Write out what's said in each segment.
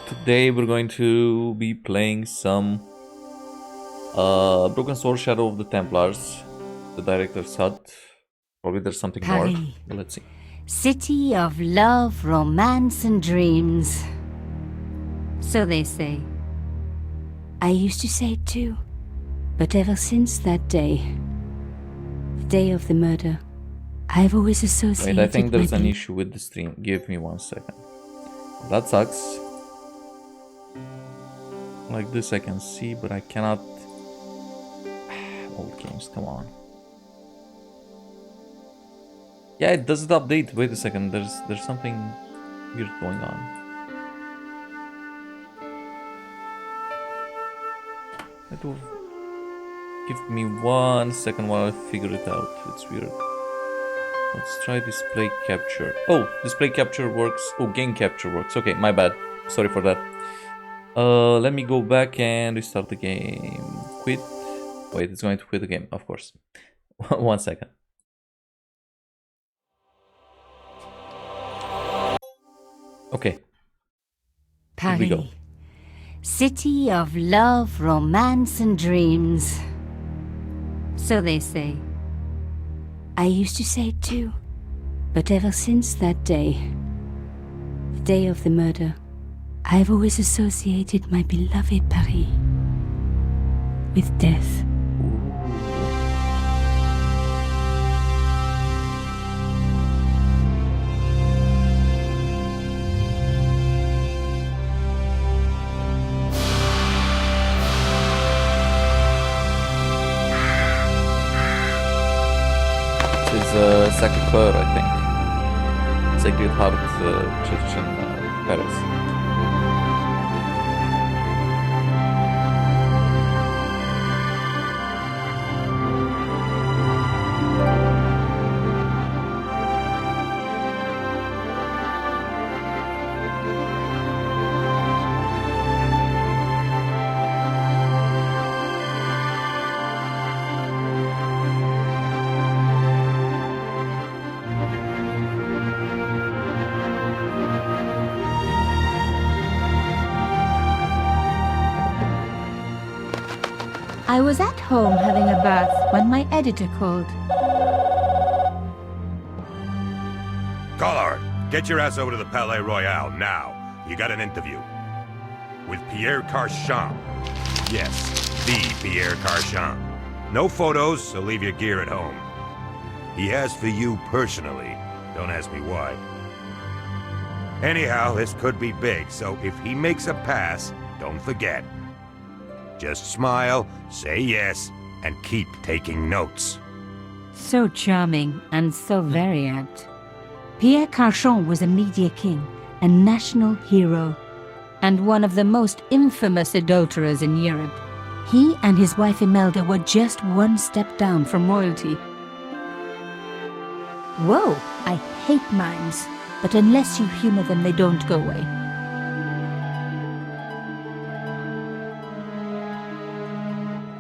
Today we're going to be playing some Broken Sword Shadow of the Templars, the director's hut. Probably there's something Paris. more, but let's see. City of love, romance, and dreams. So they say. I used to say it too. But ever since that day, the day of the murder, I've always associated. Wait, I think there's an issue with the stream. Give me 1 second. That sucks. Like this I can see, but I cannot. Old games, come on. Yeah, it doesn't update. Wait a second, there's something weird going on. It will give me 1 second while I figure it out. It's weird. Let's try display capture. Oh, display capture works. Oh, game capture works. Okay, my bad. Sorry for that. Let me go back and restart the game. Quit. Wait, it's going to quit the game, of course. 1 second. Okay. Paris. Here we go. City of love, romance, and dreams. So they say. I used to say it too. But ever since that day, the day of the murder, I've always associated my beloved Paris with death. Sacré-Cœur, I think. Sacred Heart Church in Paris. I was at home having a bath when my editor called. Collard, get your ass over to the Palais Royal now. You got an interview. With Pierre Carchon. Yes, the Pierre Carchon. No photos, so leave your gear at home. He asked for you personally. Don't ask me why. Anyhow, this could be big, so if he makes a pass, don't forget. Just smile, say yes, and keep taking notes. So charming and so very apt. Pierre Carchon was a media king, a national hero, and one of the most infamous adulterers in Europe. He and his wife Imelda were just one step down from royalty. Whoa, I hate mimes, but unless you humor them, they don't go away.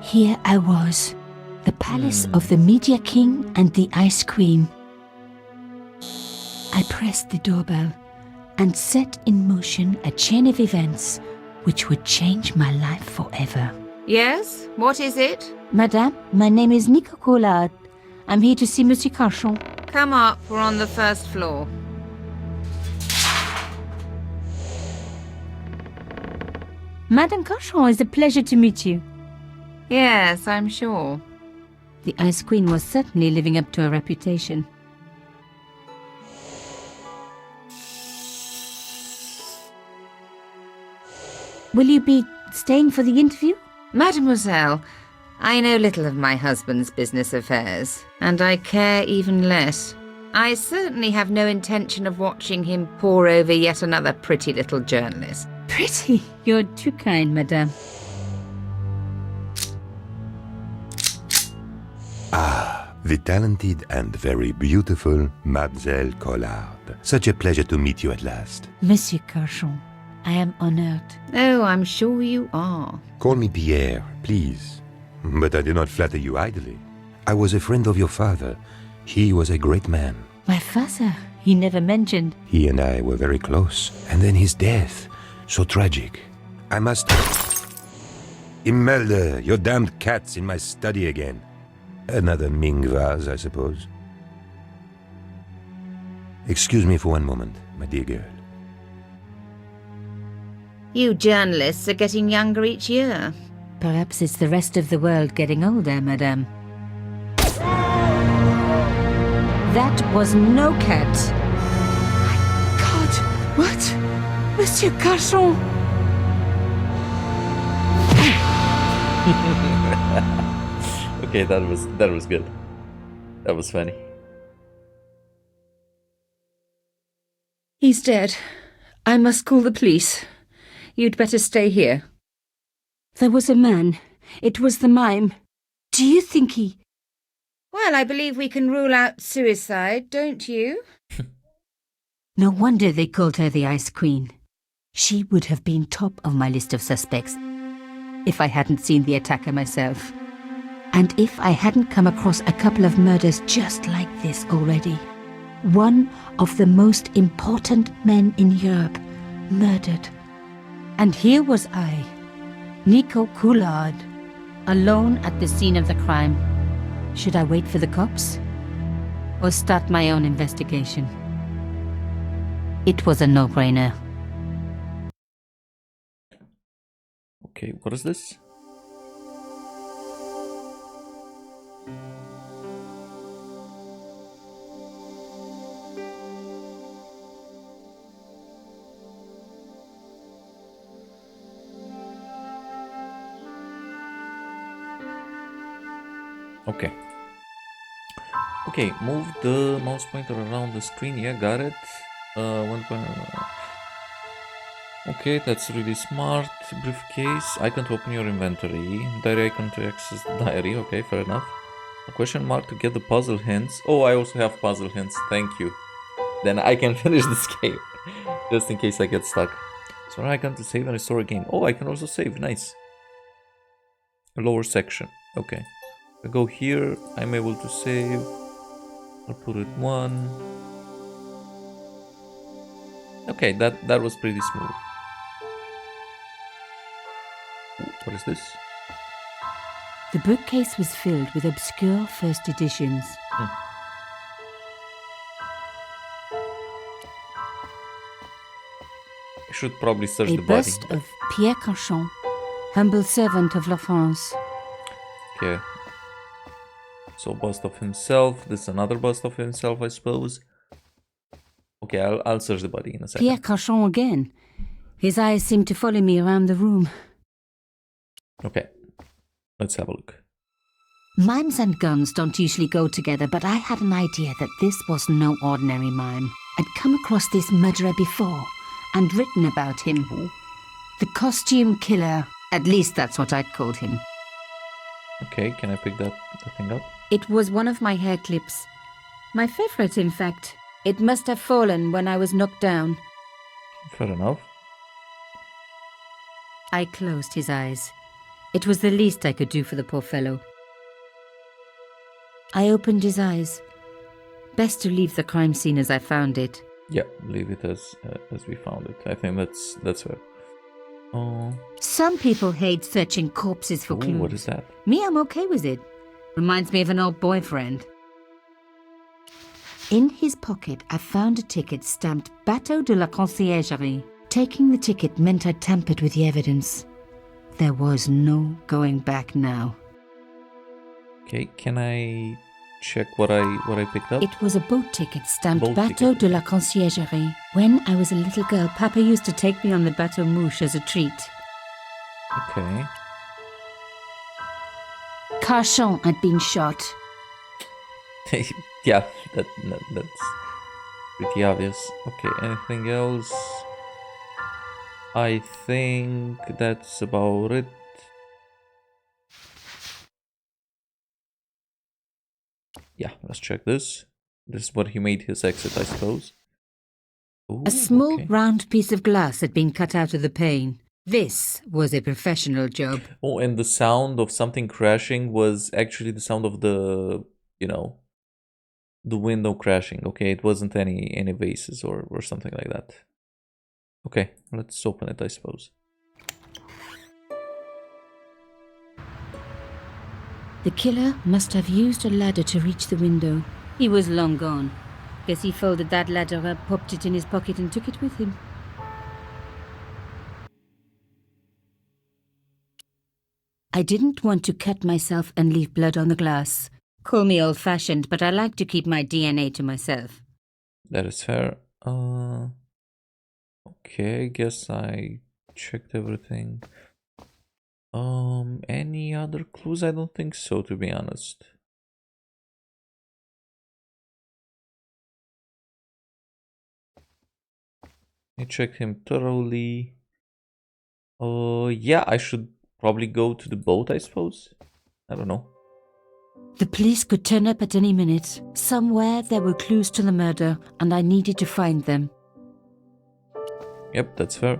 Here I was, the palace of the Media King and the Ice Queen. I pressed the doorbell and set in motion a chain of events which would change my life forever. Yes? What is it? Madame, my name is Nico Collard. I'm here to see Monsieur Carchon. Come up, we're on the first floor. Madame Carchon, it's a pleasure to meet you. Yes, I'm sure. The Ice Queen was certainly living up to her reputation. Will you be staying for the interview? Mademoiselle, I know little of my husband's business affairs, and I care even less. I certainly have no intention of watching him pore over yet another pretty little journalist. Pretty? You're too kind, madame. The talented and very beautiful Mademoiselle Collard. Such a pleasure to meet you at last. Monsieur Carchon, I am honored. Oh, I'm sure you are. Call me Pierre, please. But I do not flatter you idly. I was a friend of your father. He was a great man. My father? He never mentioned. He and I were very close, and then his death. So tragic. I must... Imelda, your damned cat's in my study again. Another Ming vase, I suppose. Excuse me for one moment, my dear girl. You journalists are getting younger each year. Perhaps it's the rest of the world getting older, madame. That was no cat. My God! What? Monsieur Carchon! Okay, that was good. That was funny. He's dead. I must call the police. You'd better stay here. There was a man. It was the mime. Do you think he... Well, I believe we can rule out suicide, don't you? No wonder they called her the Ice Queen. She would have been top of my list of suspects if I hadn't seen the attacker myself. And if I hadn't come across a couple of murders just like this already. One of the most important men in Europe murdered. And here was I, Nico Coulard, alone at the scene of the crime. Should I wait for the cops? Or start my own investigation? It was a no-brainer. Okay, what is this? Okay. Okay, move the mouse pointer around the screen. Yeah, got it. One point. Okay, that's really smart. Briefcase. Icon to open your inventory. Diary icon to access the diary. Okay, fair enough. A question mark to get the puzzle hints. Oh, I also have puzzle hints. Thank you. Then I can finish this game. Just in case I get stuck. So now icon to save and restore again. Oh, I can also save. Nice. A lower section. Okay. I go here. I'm able to save. I'll put it 1. Okay, that was pretty smooth. What is this? The bookcase was filled with obscure first editions. I should probably search A the body. bust of Pierre Carchon, humble servant of La France. Okay. So bust of himself. This is another bust of himself, I suppose. Okay, I'll search the body in a second. Pierre Carchon again. His eyes seem to follow me around the room. Okay, let's have a look. Mimes and guns don't usually go together, but I had an idea that this was no ordinary mime. I'd come across this murderer before and written about him. Ooh. The costume killer. At least that's what I'd called him. Okay, can I pick that thing up? It was one of my hair clips. My favorite, in fact. It must have fallen when I was knocked down. Fair enough. I closed his eyes. It was the least I could do for the poor fellow. I opened his eyes. Best to leave the crime scene as I found it. Yeah, leave it as we found it. I think that's fair. Oh, Some people hate searching corpses for ooh, clues. what is that? Me, I'm okay with it. Reminds me of an old boyfriend. In his pocket, I found a ticket stamped Bateau de la Conciergerie. Taking the ticket meant I tampered with the evidence. There was no going back now. Okay, can I check what I picked up? It was a boat ticket stamped Boat Bateau ticket. de la Conciergerie. When I was a little girl, Papa used to take me on the Bateau Mouche as a treat. Okay. Carchon had been shot. Yeah, that's pretty obvious. Okay, anything else? I think that's about it. Yeah, let's check this. This is what he made his exit, I suppose. Ooh, A small okay. round piece of glass had been cut out of the pane. This was a professional job. Oh, and the sound of something crashing was actually the sound of the, the window crashing. Okay, it wasn't any vases or something like that. Okay, let's open it, I suppose. The killer must have used a ladder to reach the window. He was long gone. Guess he folded that ladder up, popped it in his pocket and took it with him. I didn't want to cut myself and leave blood on the glass. Call me old-fashioned, but I like to keep my DNA to myself. That is fair. Okay, I guess I checked everything. Any other clues? I don't think so, to be honest. I checked him thoroughly. Yeah, I should probably go to the boat, I suppose. I don't know. The police could turn up at any minute. Somewhere there were clues to the murder, and I needed to find them. Yep, that's fair.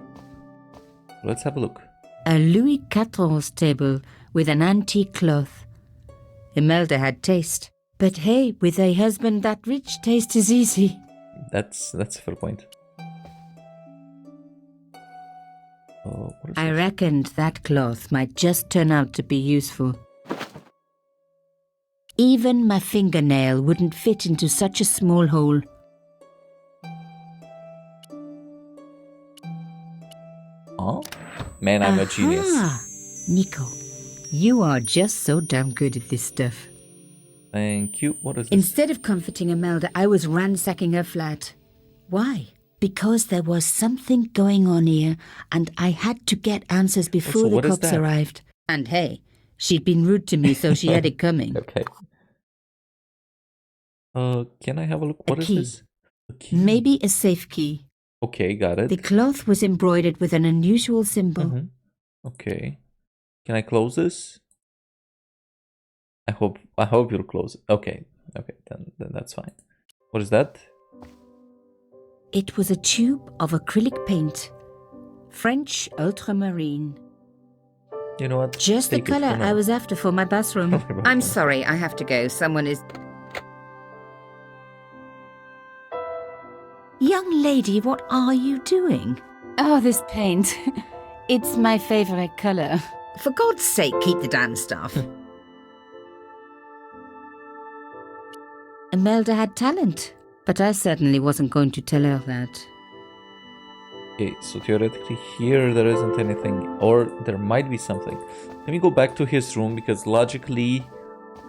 Let's have a look. A Louis XIV's table with an antique cloth. Imelda had taste. But hey, with a husband that rich, taste is easy. That's a fair point. What is I this? reckoned that cloth might just turn out to be useful. Even my fingernail wouldn't fit into such a small hole. Huh? Man, I'm a genius. Aha! Nico, you are just so damn good at this stuff. Thank you. What is this? Instead of comforting Imelda, I was ransacking her flat. Why? Because there was something going on here, and I had to get answers before Also, the what is cops that? arrived. And hey, she'd been rude to me, so she had it coming. Okay. Can I have a look? A What is key. this? A key. Maybe a safe key. Okay, got it. The cloth was embroidered with an unusual symbol. Mhm. Okay. Can I close this? I hope you'll close it. Okay. Okay, then that's fine. What is that? It was a tube of acrylic paint. French ultramarine. You know what? Just the Take it for color now. I was after for my bathroom. I'm sorry, I have to go. Someone is. Young lady, what are you doing? Oh, this paint. It's my favorite color. For God's sake, keep the damn stuff. Imelda had talent, but I certainly wasn't going to tell her that. Okay, so theoretically here there isn't anything, or there might be something. Let me go back to his room, because logically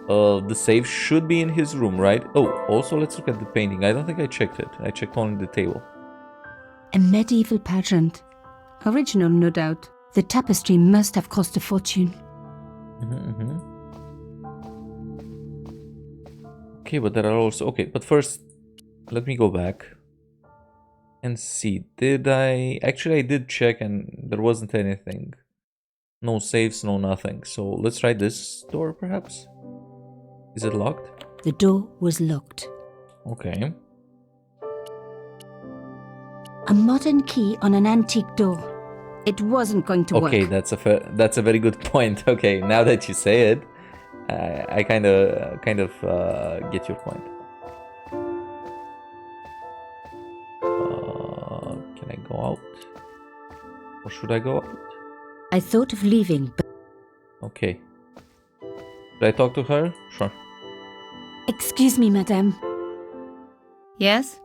the safe should be in his room, right? Oh, also let's look at the painting. I don't think I checked it. I checked only the table. A medieval pageant. Original, no doubt. The tapestry must have cost a fortune. Okay, but there are also... Okay, but first, let me go back and see. Did I... Actually, I did check and there wasn't anything. No saves, no nothing. So let's try this door, perhaps? Is it locked? The door was locked. Okay. A modern key on an antique door. It wasn't going to Okay, work. that's a very good point. Okay, now that you say it, I kind of get your point. Can I go out? Or should I go out? I thought of leaving, but... Okay. Should I talk to her? Sure. Excuse me, madame. Yes?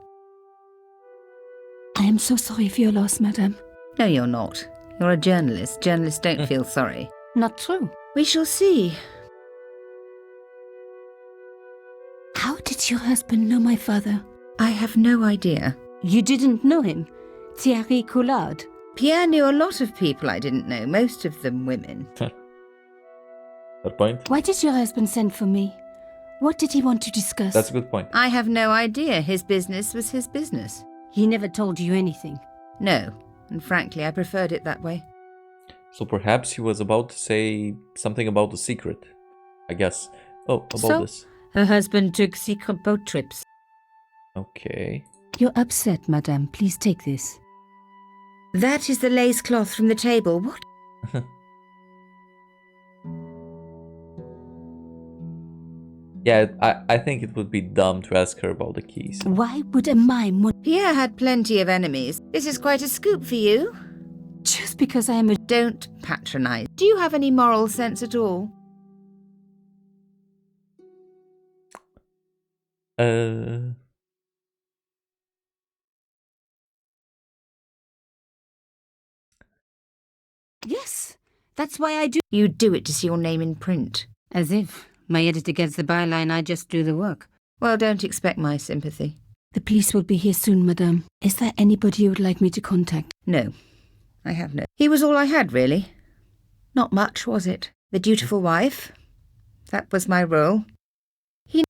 I am so sorry for your loss, madame. No, you're not. You're a journalist. Journalists don't feel sorry. Not true. We shall see. How did your husband know my father? I have no idea. You didn't know him? Thierry Coulard? Pierre knew a lot of people I didn't know, most of them women. That point? Why did your husband send for me? What did he want to discuss? That's a good point. I have no idea. His business was his business. He never told you anything. No, and frankly, I preferred it that way. So perhaps he was about to say something about the secret. I guess. Oh, about So? this. Her husband took secret boat trips. Okay. You're upset, madame. Please take this. That is the lace cloth from the table. What? Yeah, I think it would be dumb to ask her about the keys. Why would a mime want... Pierre had plenty of enemies. This is quite a scoop for you. Just because I am a... Don't patronize. Do you have any moral sense at all? Yes, that's why I do... You do it to see your name in print. As if my editor gets the byline, I just do the work. Well, don't expect my sympathy. The police will be here soon, madame. Is there anybody you would like me to contact? No, I have no. He was all I had, really. Not much, was it? The dutiful wife. That was my role.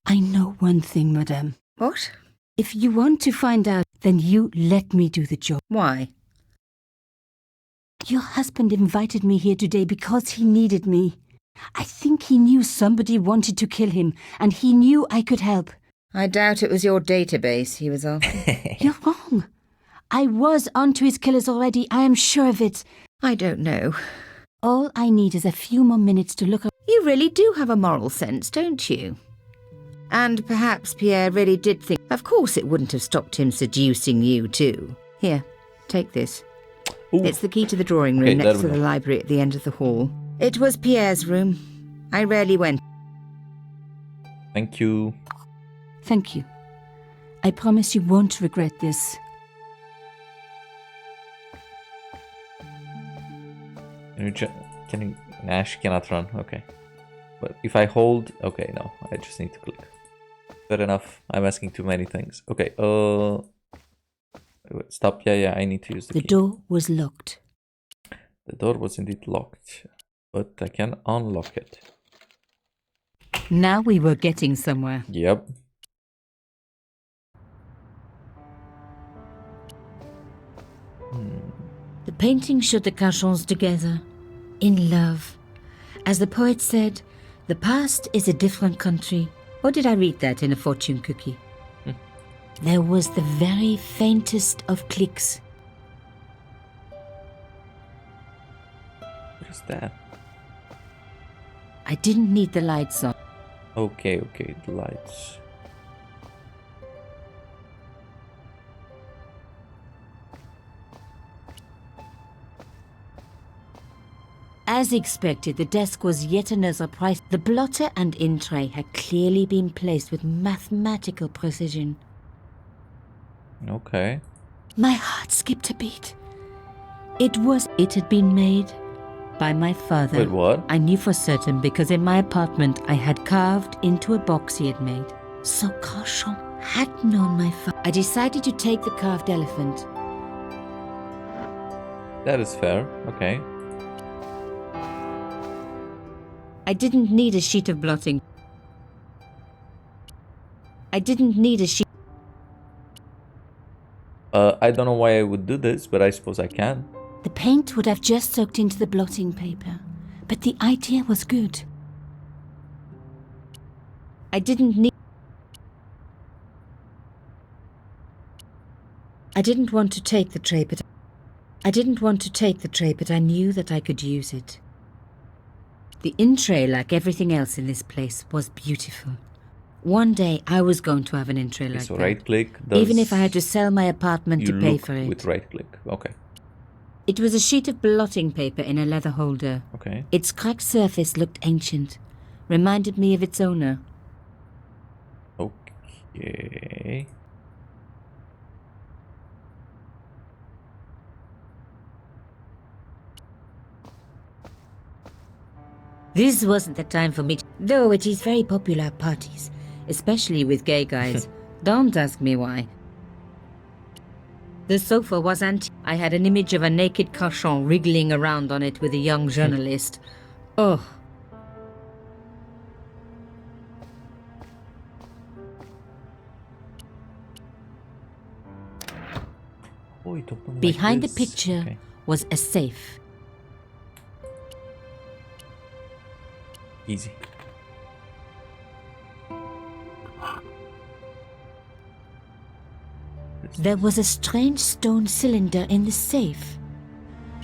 I know one thing, madame. What? If you want to find out, then you let me do the job. Why? Your husband invited me here today because he needed me. I think he knew somebody wanted to kill him, and he knew I could help. I doubt it was your database he was on. You're wrong. I was onto his killers already, I am sure of it. I don't know. All I need is a few more minutes to look up. You really do have a moral sense, don't you? And perhaps Pierre really did think... Of course it wouldn't have stopped him seducing you too. Here, take this. Ooh. It's the key to the drawing room Okay, next that'll to the do. library at the end of the hall. It was Pierre's room. I rarely went. Thank you. Thank you. I promise you won't regret this. Can you... Nah, she cannot run. Okay. But if I hold... Okay, no. I just need to click. Fair enough. I'm asking too many things. Okay, wait, stop. Yeah, I need to use the The key. door was locked. The door was indeed locked. But I can unlock it. Now we were getting somewhere. Yep. The painting showed the Cachons together, in love. As the poet said, the past is a different country. Or did I read that in a fortune cookie? There was the very faintest of clicks. What is that? I didn't need the lights on. Okay, the lights. As expected, the desk was yet another prize. The blotter and in tray had clearly been placed with mathematical precision. Okay. My heart skipped a beat. It had been made by my father. Wait, what? I knew for certain because in my apartment I had carved into a box he had made. So Cauchon had known my father. I decided to take the carved elephant. That is fair. Okay. I didn't need a sheet of blotting. I didn't need a sheet. I don't know why I would do this, but I suppose I can. The paint would have just soaked into the blotting paper, but the idea was good. I didn't want to take the tray, but I knew that I could use it. The in-tray, like everything else in this place, was beautiful. One day I was going to have an in-tray like So that. right click. Even if I had to sell my apartment you to pay look for it. with right click. Okay. It was a sheet of blotting paper in a leather holder. Okay. Its cracked surface looked ancient, reminded me of its owner. Okay. This wasn't the time for me to... Though it is very popular at parties, especially with gay guys. Don't ask me why. The sofa was antique. I had an image of a naked Cauchon wriggling around on it with a young journalist. Oh. Oh, it opened like Behind the this. picture Okay. was a safe. Easy. There was a strange stone cylinder in the safe.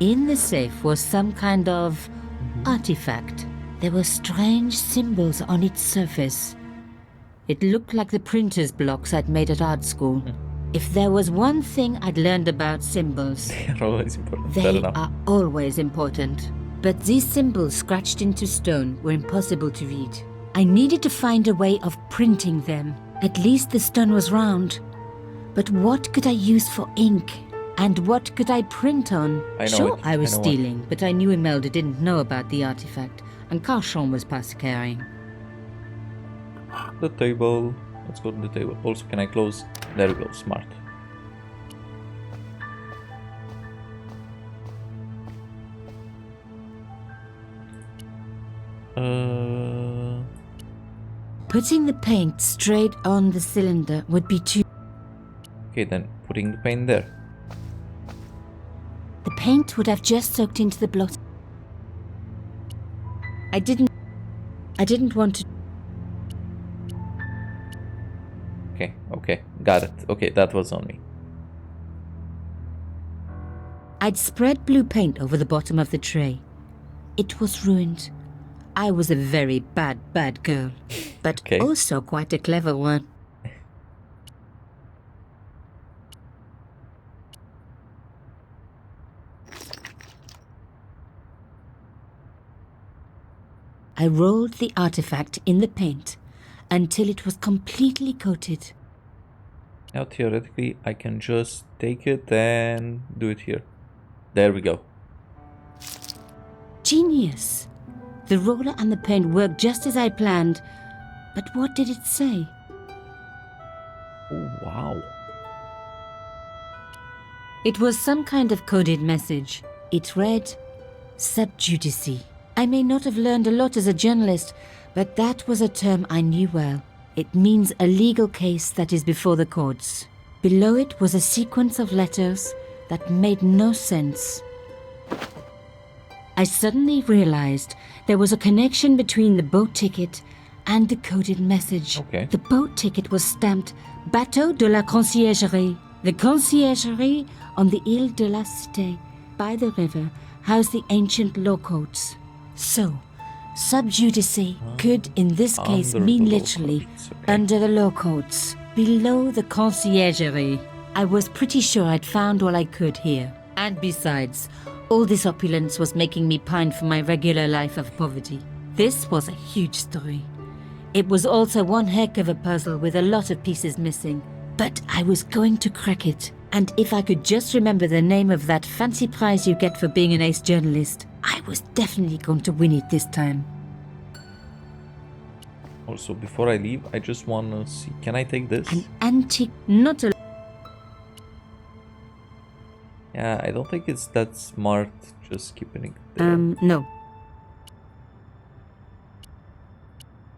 In the safe was some kind of artifact. There were strange symbols on its surface. It looked like the printer's blocks I'd made at art school. If there was one thing I'd learned about symbols, They're always important. Fair they enough. are always important. But these symbols scratched into stone were impossible to read. I needed to find a way of printing them. At least the stone was round. But what could I use for ink? And what could I print on? I know Sure, it. I was I know stealing, but I knew Imelda didn't know about the artifact, and Carchon was past carrying. The table. Let's go to the table. Also, can I close? There we go. Smart. Putting the paint straight on the cylinder would be too... Okay, then putting the paint there. The paint would have just soaked into the blot. I didn't want to... Okay, got it. Okay, that was on me. I'd spread blue paint over the bottom of the tray. It was ruined. I was a very bad girl, but Okay. also quite a clever one. I rolled the artifact in the paint until it was completely coated. Now, theoretically, I can just take it and do it here. There we go. Genius! The roller and the paint worked just as I planned, but what did it say? Oh, wow. It was some kind of coded message. It read, sub judice. I may not have learned a lot as a journalist, but that was a term I knew well. It means a legal case that is before the courts. Below it was a sequence of letters that made no sense. I suddenly realized there was a connection between the boat ticket and the coded message. Okay. The boat ticket was stamped Bateau de la Conciergerie. The conciergerie on the Ile de la Cité, by the river, housed the ancient law courts. So, sub judice could, in this case, Under mean the law literally courts, okay. under the law courts, below the conciergerie. I was pretty sure I'd found all I could here. And besides, all this opulence was making me pine for my regular life of poverty. This was a huge story. It was also one heck of a puzzle with a lot of pieces missing. But I was going to crack it. And if I could just remember the name of that fancy prize you get for being an ace journalist, I was definitely going to win it this time. Also, before I leave, I just want to see. Can I take this? An antique, not a... Yeah, I don't think it's that smart just keeping it there. no.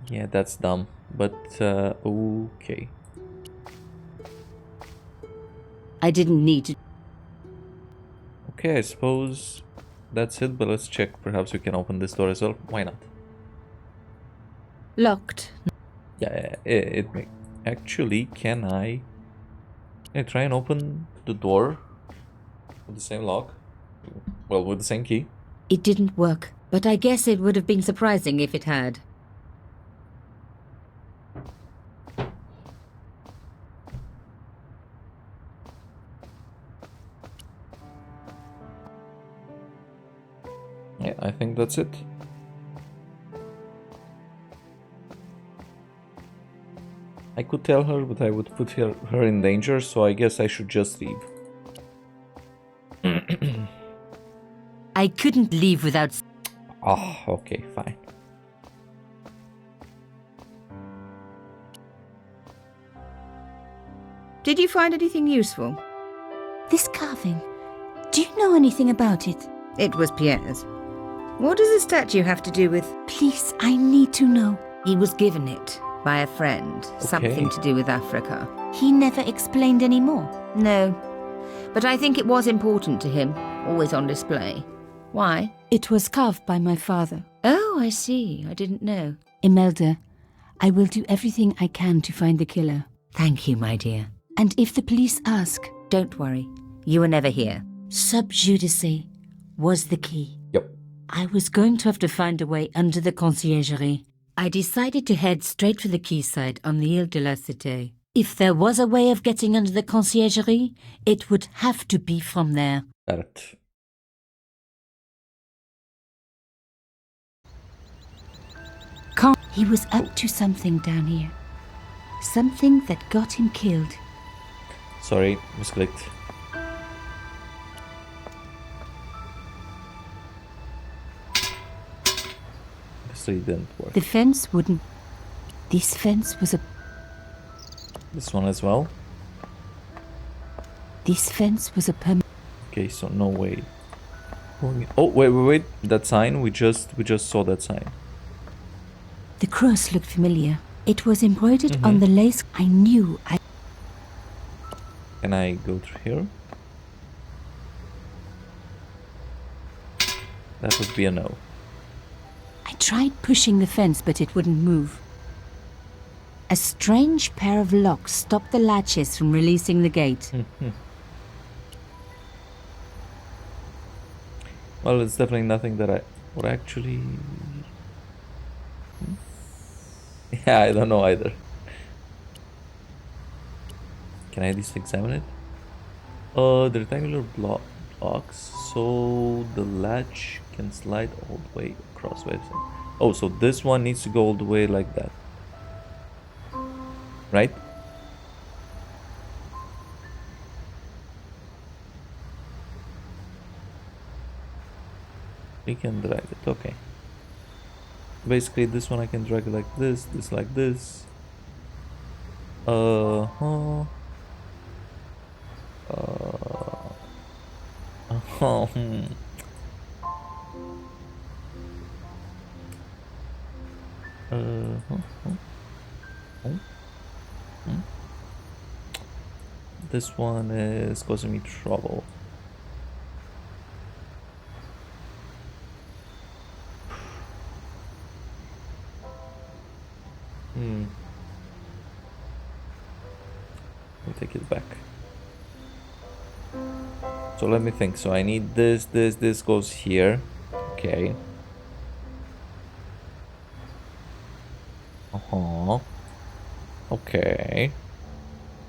Yeah, that's dumb. But, okay. I didn't need to... Okay, I suppose that's it, but let's check. Perhaps we can open this door as well. Why not? Locked. Yeah, it may... Actually, can I try and open the door with the same lock? Well, with the same key. It didn't work, but I guess it would have been surprising if it had. Yeah, I think that's it. I could tell her, but I would put her in danger, so I guess I should just leave. I couldn't leave without... Oh, okay, fine. Did you find anything useful? This carving. Do you know anything about it? It was Pierre's. What does the statue have to do with... Please, I need to know. He was given it by a friend. Something to do with Africa. He never explained any more. No. But I think it was important to him. Always on display. Why? It was carved by my father. Oh, I see. I didn't know. Imelda, I will do everything I can to find the killer. Thank you, my dear. And if the police ask, Don't worry. You were never here. sub judice was the key. Yep. I was going to have to find a way under the conciergerie. I decided to head straight for the quayside on the Ile de la Cité. If there was a way of getting under the conciergerie, it would have to be from there. Got it. He was up to something down here. Something that got him killed. Sorry, misclicked. So it didn't work. The fence wouldn't... This fence was a... This one as well. This fence was a Okay, so no way. Oh, wait. That sign, we just saw that sign. The cross looked familiar. It was embroidered on the lace. I knew I... Can I go through here? That would be a no. I tried pushing the fence, but it wouldn't move. A strange pair of locks stopped the latches from releasing the gate. Well, it's definitely nothing that I would actually... Yeah, I don't know either. Can I at least examine it? The rectangular blocks, so the latch can slide all the way across. Wait a second. Oh, so this one needs to go all the way like that. Right? We can drag it, okay. Basically, this one I can drag it like this like this. Hmm. This one is causing me trouble. Let me take it back. So let me think. So I need this goes here. Okay. Okay.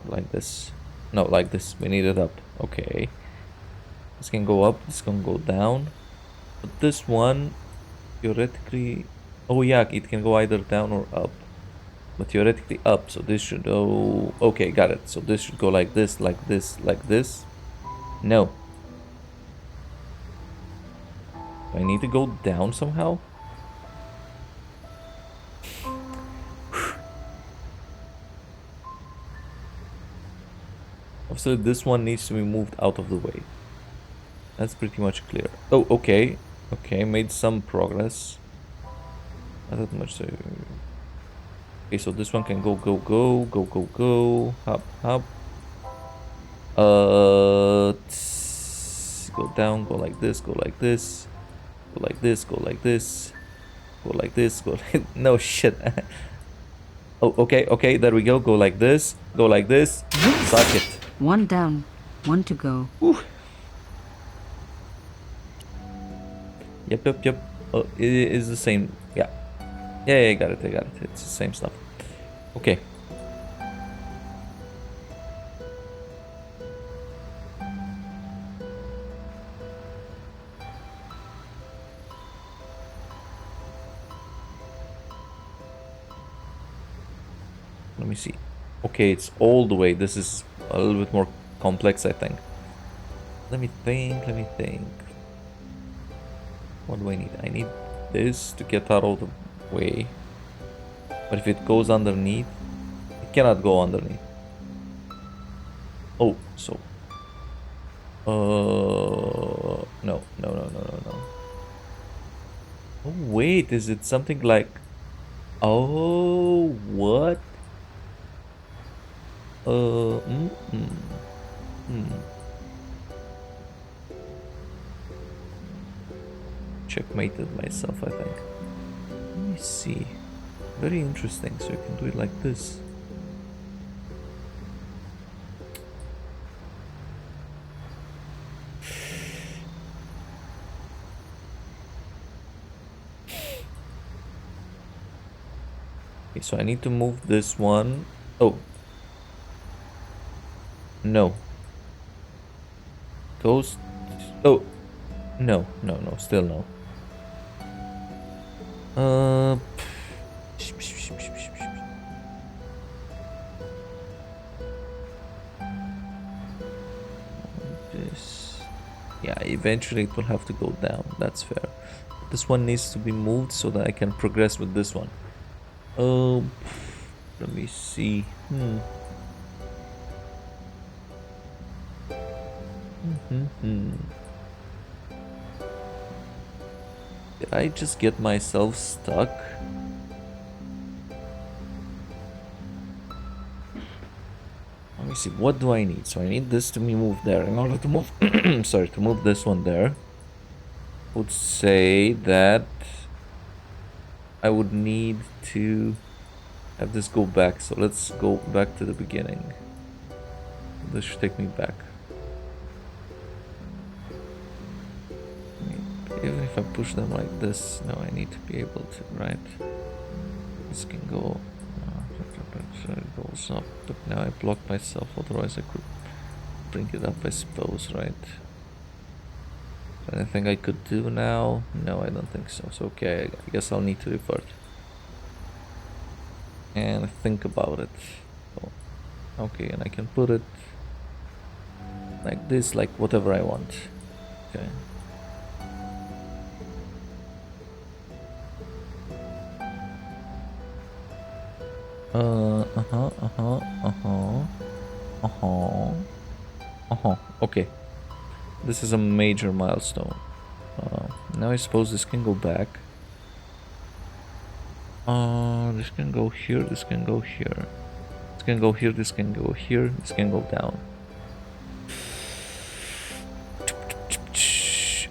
Like this. No, like this. We need it up. Okay. This can go up. This can go down. But this one, theoretically... Oh yeah, it can go either down or up. But theoretically up. So this should go... Okay, got it. So this should go like this, like this, like this. No. Do I need to go down somehow? Obviously, this one needs to be moved out of the way. That's pretty much clear. Oh, okay. Okay, made some progress. Not that much. So... Okay, so this one can go, go, go, go, go, go. Hop, hop. Go down, go like this, go like this. Go like this, go like this. Go like this, go like... No, shit. Oh, okay, okay, there we go. Go like this, go like this. Suck it. One down, one to go. Whew. Yep. Oh, it is the same. Yeah. Yeah, I got it. It's the same stuff. Okay. Let me see. Okay, it's all the way. This is a little bit more complex, I think. Let me think. What do I need? I need this to get out of the way. But if it goes underneath, it cannot go underneath. Oh, so... No. Oh, wait, is it something like... Oh, what? Checkmated myself, I think. Let me see. Very interesting. So you can do it like this. Okay, so I need to move this one. Oh. No. Ghost. Oh. No, no, no. Still no. Uh. This. Yeah, eventually it will have to go down. That's fair. This one needs to be moved so that I can progress with this one. Oh, let me see. Did I just get myself stuck? Let me see. What do I need? So I need this to be moved there. In order to move, sorry, to move this one there, would say that I would need to have this go back. So let's go back to the beginning. This should take me back. Even if I push them like this, no, I need to be able to, right? This can go, it goes up, but now I blocked myself, otherwise I could bring it up, I suppose, right? Anything I could do now? No, I don't think so. So okay, I guess I'll need to revert. And think about it. So, okay, and I can put it like this, like whatever I want. Okay. Okay. This is a major milestone. Now I suppose this can go back. This can go here, this can go here. This can go here, this can go here, this can go down.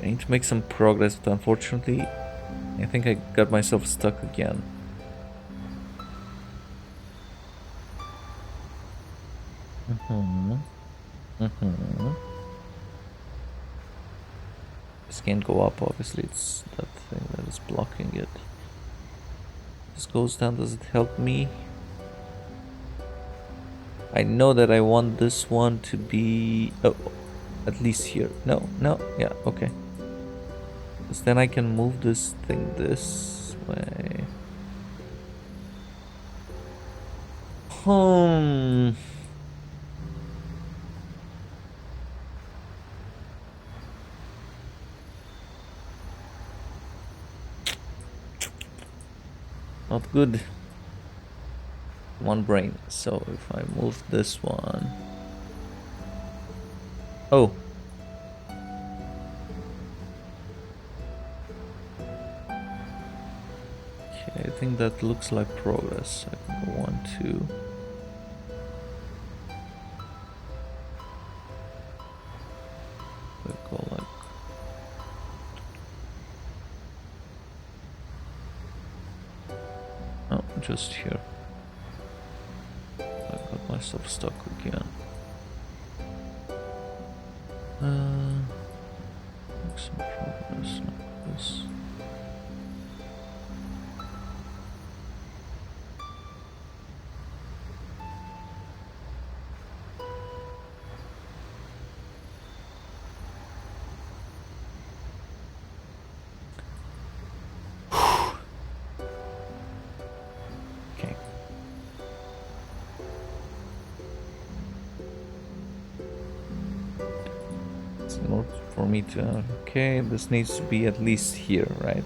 I need to make some progress, but unfortunately, I think I got myself stuck again. This can't go up, obviously, it's that thing that is blocking it. This goes down, does it help me? I know that I want this one to be... oh, at least here. No, no, yeah, okay. Because then I can move this thing this way. Not good. One brain. So if I move this one... oh. Okay, I think that looks like progress. I can go 1, 2. I go like... oh, just here. I got myself stuck again. Make some progress like this. Okay. In order for me to... okay, this needs to be at least here, right?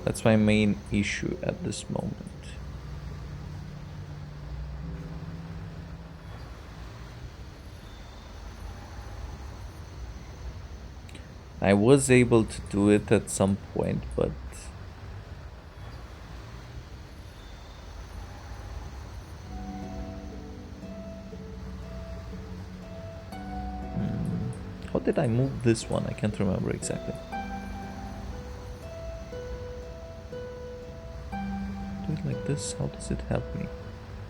That's my main issue at this moment. I was able to do it at some point, but... how did I move this one? I can't remember exactly. Do it like this, how does it help me?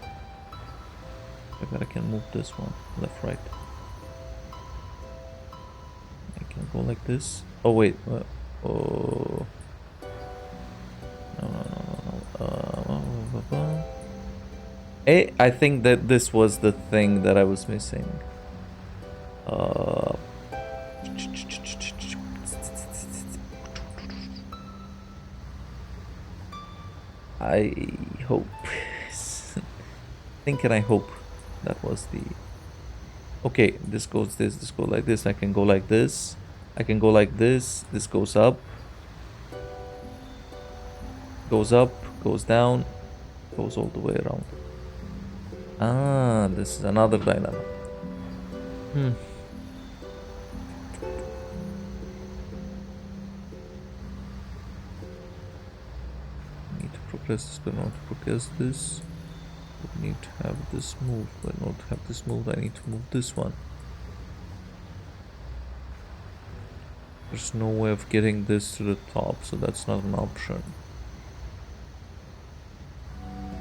I bet I can move this one, left, right. I can go like this. Oh wait, oh. No. I think that this was the thing that I was missing. I hope. Think and I hope that was the. Okay, this goes this goes like this. I can go like this. I can go like this. This goes up. Goes up, goes down, goes all the way around. Ah, this is another dilemma. Need to progress this, but not to progress this. I need to have this move, but not to have this move. I need to move this one. There's no way of getting this to the top, so that's not an option.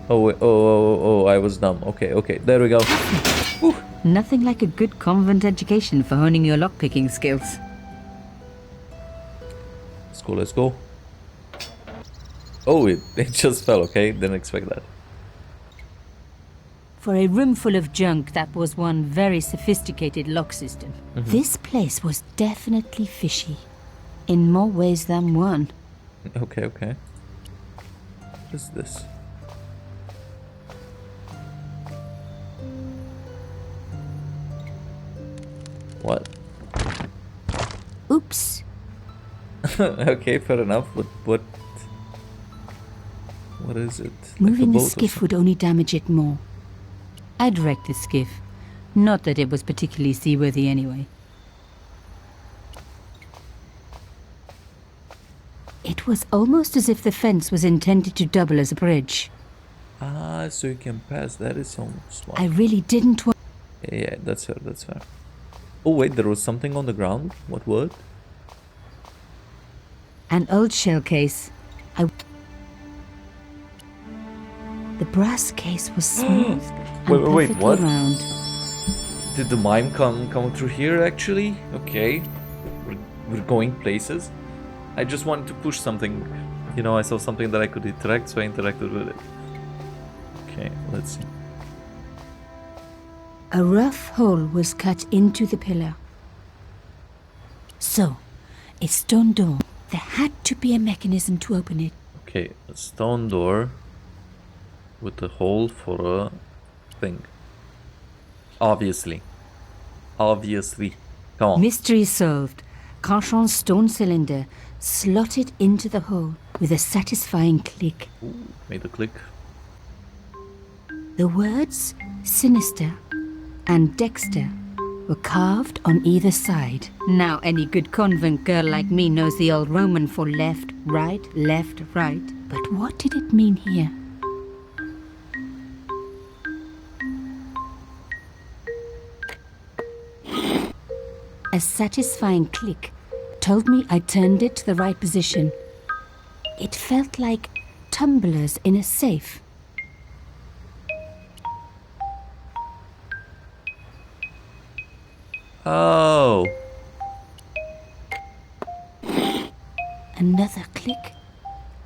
Oh, wait, oh, I was dumb. Okay, there we go. Whew. Nothing like a good convent education for honing your lockpicking skills. Let's go. Oh, it just fell, okay? Didn't expect that. For a room full of junk, that was one very sophisticated lock system. This place was definitely fishy. In more ways than one. Okay. What is this? What? Oops. Okay, fair enough. What is it? Moving Like the skiff would only damage it more. I'd wrecked the skiff. Not that it was particularly seaworthy anyway. It was almost as if the fence was intended to double as a bridge. Ah, so you can pass. That is almost smart. I really didn't want... Yeah, that's fair. Oh wait, there was something on the ground? What? An old shell case. The brass case was smooth and Wait, perfectly what? round. Did the mime come through here actually? Okay. We're going places. I just wanted to push something. You know, I saw something that I could interact, so I interacted with it. Okay, let's see. A rough hole was cut into the pillar. So, a stone door. There had to be a mechanism to open it. Okay, a stone door with a hole for a thing. Obviously. Come on. Mystery solved. Carchon's stone cylinder slotted into the hole with a satisfying click. Ooh, made a click. The words sinister and Dexter were carved on either side. Now any good convent girl like me knows the old Roman for left, right. But what did it mean here? A satisfying click told me I turned it to the right position. It felt like tumblers in a safe. Oh. Another click.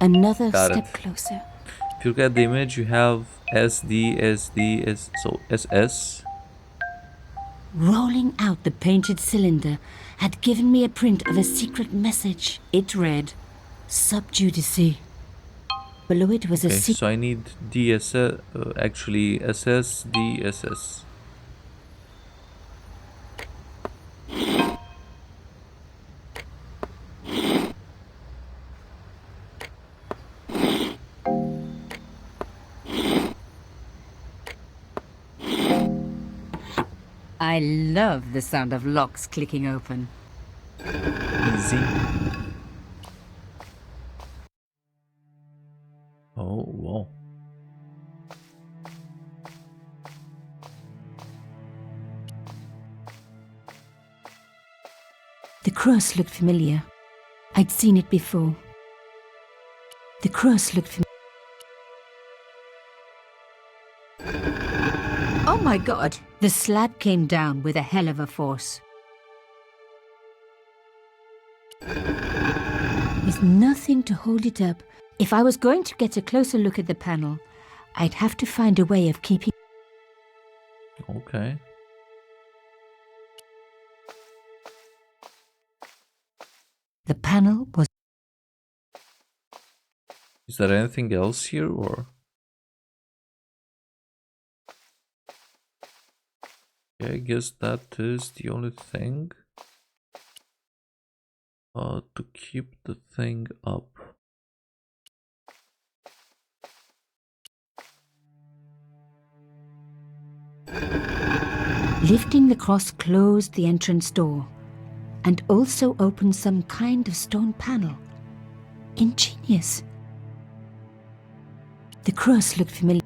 Another Got step it. closer. If you look at the image, you have SD, so SS. Rolling out the painted cylinder had given me a print of a secret message. It read, Sub Judice. Below it was a Okay, secret. so I need DSS, actually SS, DSS. I love the sound of locks clicking open. Easy. Oh, wow. The cross looked familiar. I'd seen it before. The cross looked familiar. Oh my god! The slab came down with a hell of a force. With nothing to hold it up, if I was going to get a closer look at the panel, I'd have to find a way of keeping... Okay. The panel was... Is there anything else here, or? Yeah, I guess that is the only thing. To keep the thing up. Lifting the cross closed the entrance door and also opened some kind of stone panel. Ingenious. The cross looked familiar.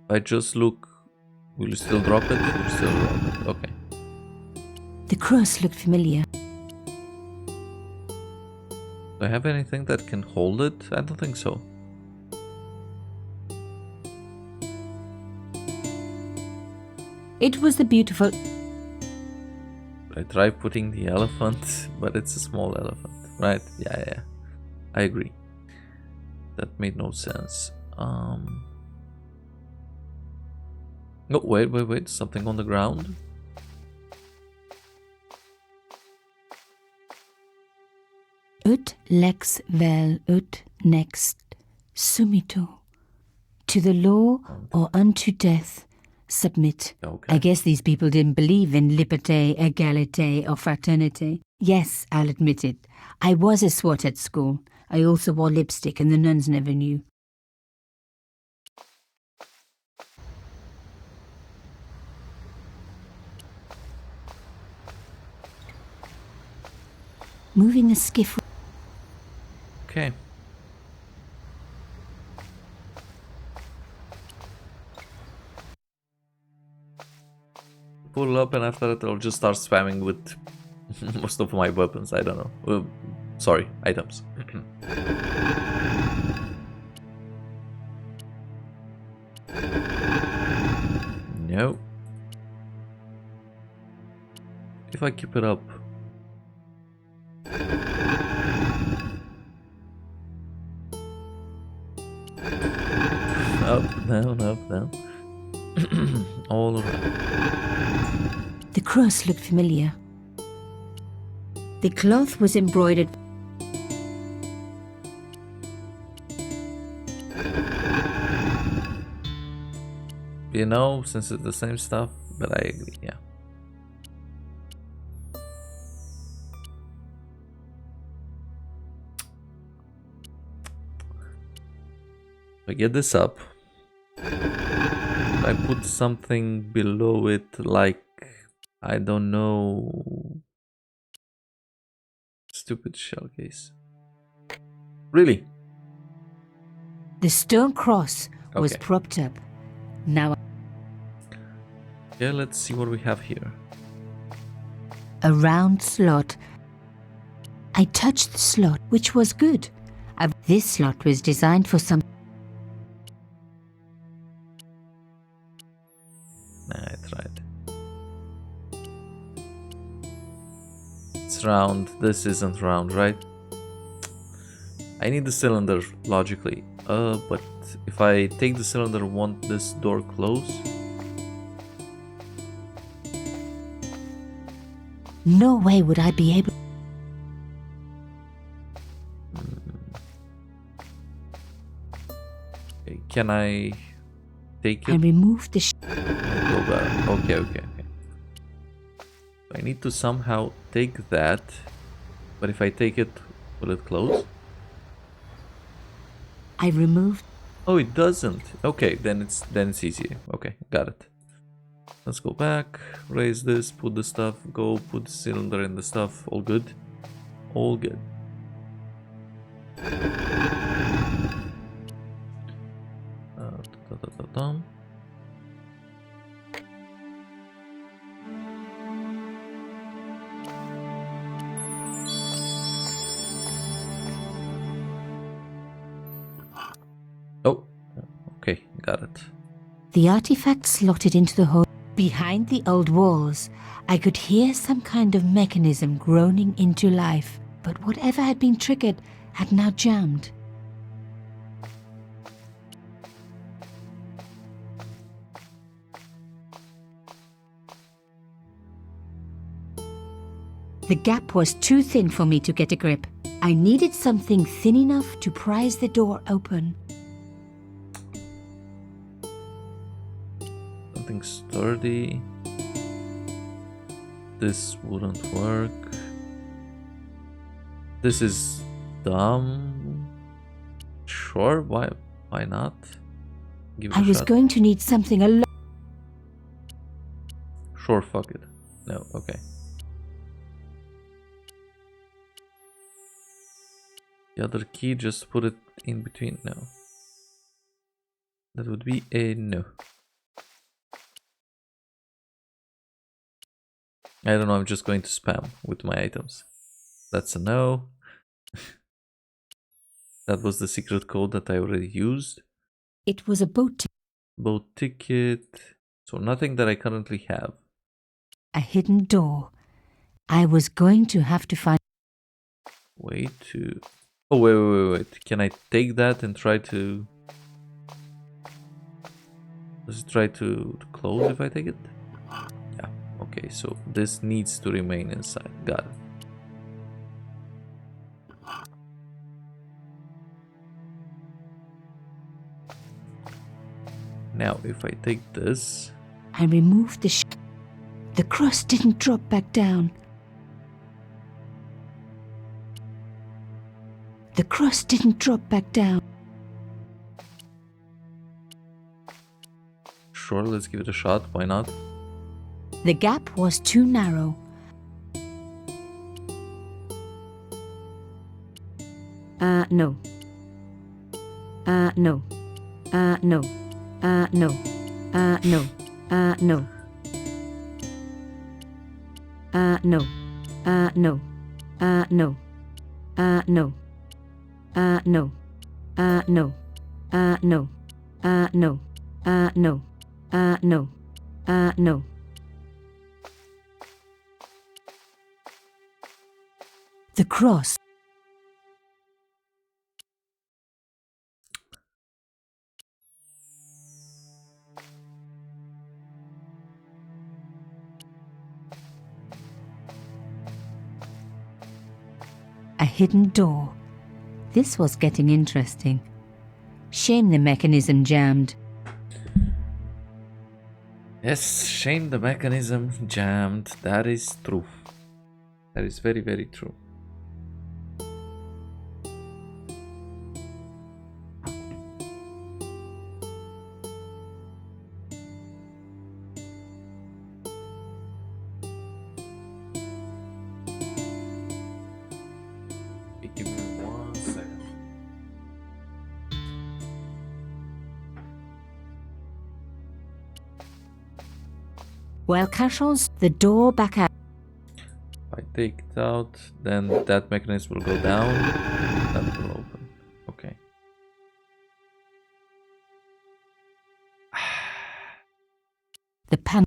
I just look. Will you still drop it? Will you still drop it? Okay. The cross looked familiar. Do I have anything that can hold it? I don't think so. It was the beautiful... I tried putting the elephant, but it's a small elephant, right? Yeah. I agree. That made no sense. No, wait. Something on the ground. Ut lex vel ut next sumito. To the law or unto death submit. Okay. I guess these people didn't believe in liberté, égalité, or fraternité. Yes, I'll admit it. I was a swot at school. I also wore lipstick and the nuns never knew. Moving the skiff... Okay. Pull up, and after that I'll just start spamming with most of my weapons. I don't know. Sorry, items. No. If I keep it up. No. All around. The cross looked familiar. The cloth was embroidered. You know, since it's the same stuff, but I agree, yeah. I get this up. I put something below it, like, I don't know. Stupid shell case. Really? The stone cross was Okay. propped up. Now Yeah, let's see what we have here. a round slot. I touched the slot, which was good. This slot was designed for some... Nah, I tried. It's round. This isn't round, right? I need the cylinder, logically. But if I take the cylinder, won't this door close? No way would I be able... Okay, can I take I it? removed the... Go back. Okay. I need to somehow take that. But if I take it, will it close? I removed... Oh, it doesn't. Okay, then it's easier. Okay, got it. Let's go back, raise this, put the stuff, go put the cylinder in the stuff. All good. All good. Da-da-da-dum. Oh, okay, got it. The artifact slotted into the hole. Behind the old walls, I could hear some kind of mechanism groaning into life, but whatever had been triggered had now jammed. The gap was too thin for me to get a grip. I needed something thin enough to prise the door open. Something sturdy. This wouldn't work. This is dumb. Sure, why not? Give it I a was shot. going to need something a lot. Sure, fuck it. No, okay. The other key, just put it in between. No. That would be a no. I don't know, I'm just going to spam with my items. That's a no. That was the secret code that I already used. It was a boat ticket. Boat ticket. So nothing that I currently have. A hidden door. I was going to have to find. Way to... Oh, wait. Can I take that and try to... Does it try to close if I take it? Yeah, okay, so this needs to remain inside. Got it. Now, if I take this... I removed the The cross didn't drop back down. The cross didn't drop back down. Sure, let's give it a shot. Why not? The gap was too narrow. No. No. No. No. No. No. No. No. No. No. No. No. No. No. No. No. No. No. The cross. A hidden door. This was getting interesting. Shame the mechanism jammed. Yes, shame the mechanism jammed. That is true. That is very, very true. Give me 1 second. While Cachons, the door back out. If I take it out, then that mechanism will go down. That will open. Okay. The pan.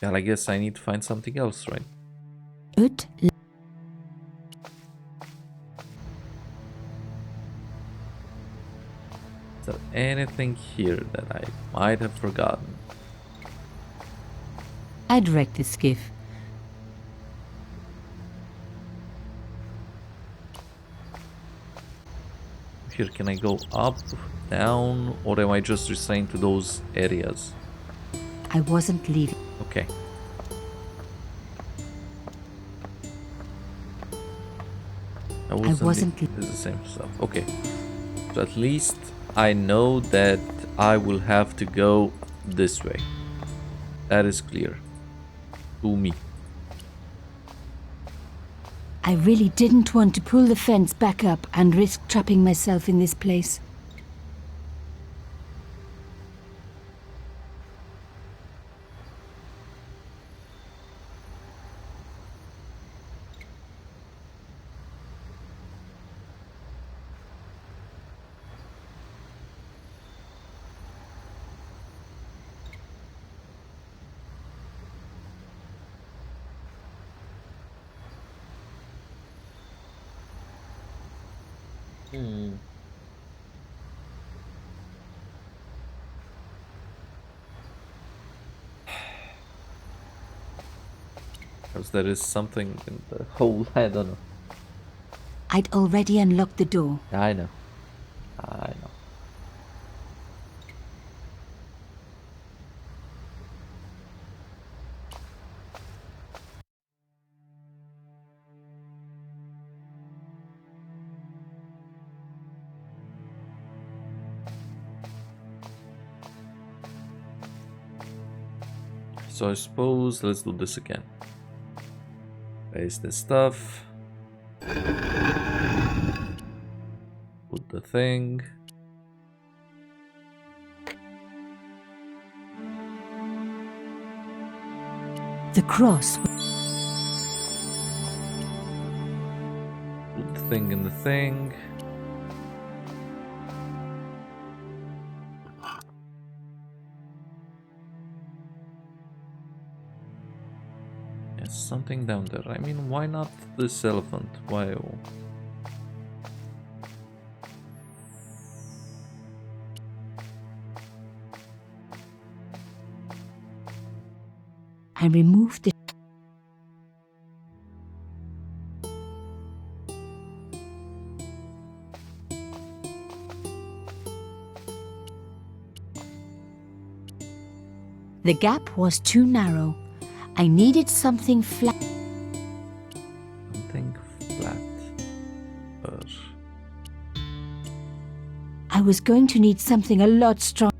Well, I guess I need to find something else, right? Ut. Is there anything here that I might have forgotten? I'd wrecked the skiff. Here, can I go up, down, or am I just restrained to those areas? I wasn't leaving. Okay. I wasn't. It's the same stuff. Okay. So at least I know that I will have to go this way. That is clear. To me. I really didn't want to pull the fence back up and risk trapping myself in this place. Hmm. Because there is something in the hole. I don't know. I'd already unlocked the door. I know. I know. So I suppose let's do this again. Paste this stuff. Put the thing. The cross. Put the thing in the thing. There's something down there. I mean, why not this elephant? Why? I removed the. The gap was too narrow. I needed something flat. Something flat. I was going to need something a lot stronger.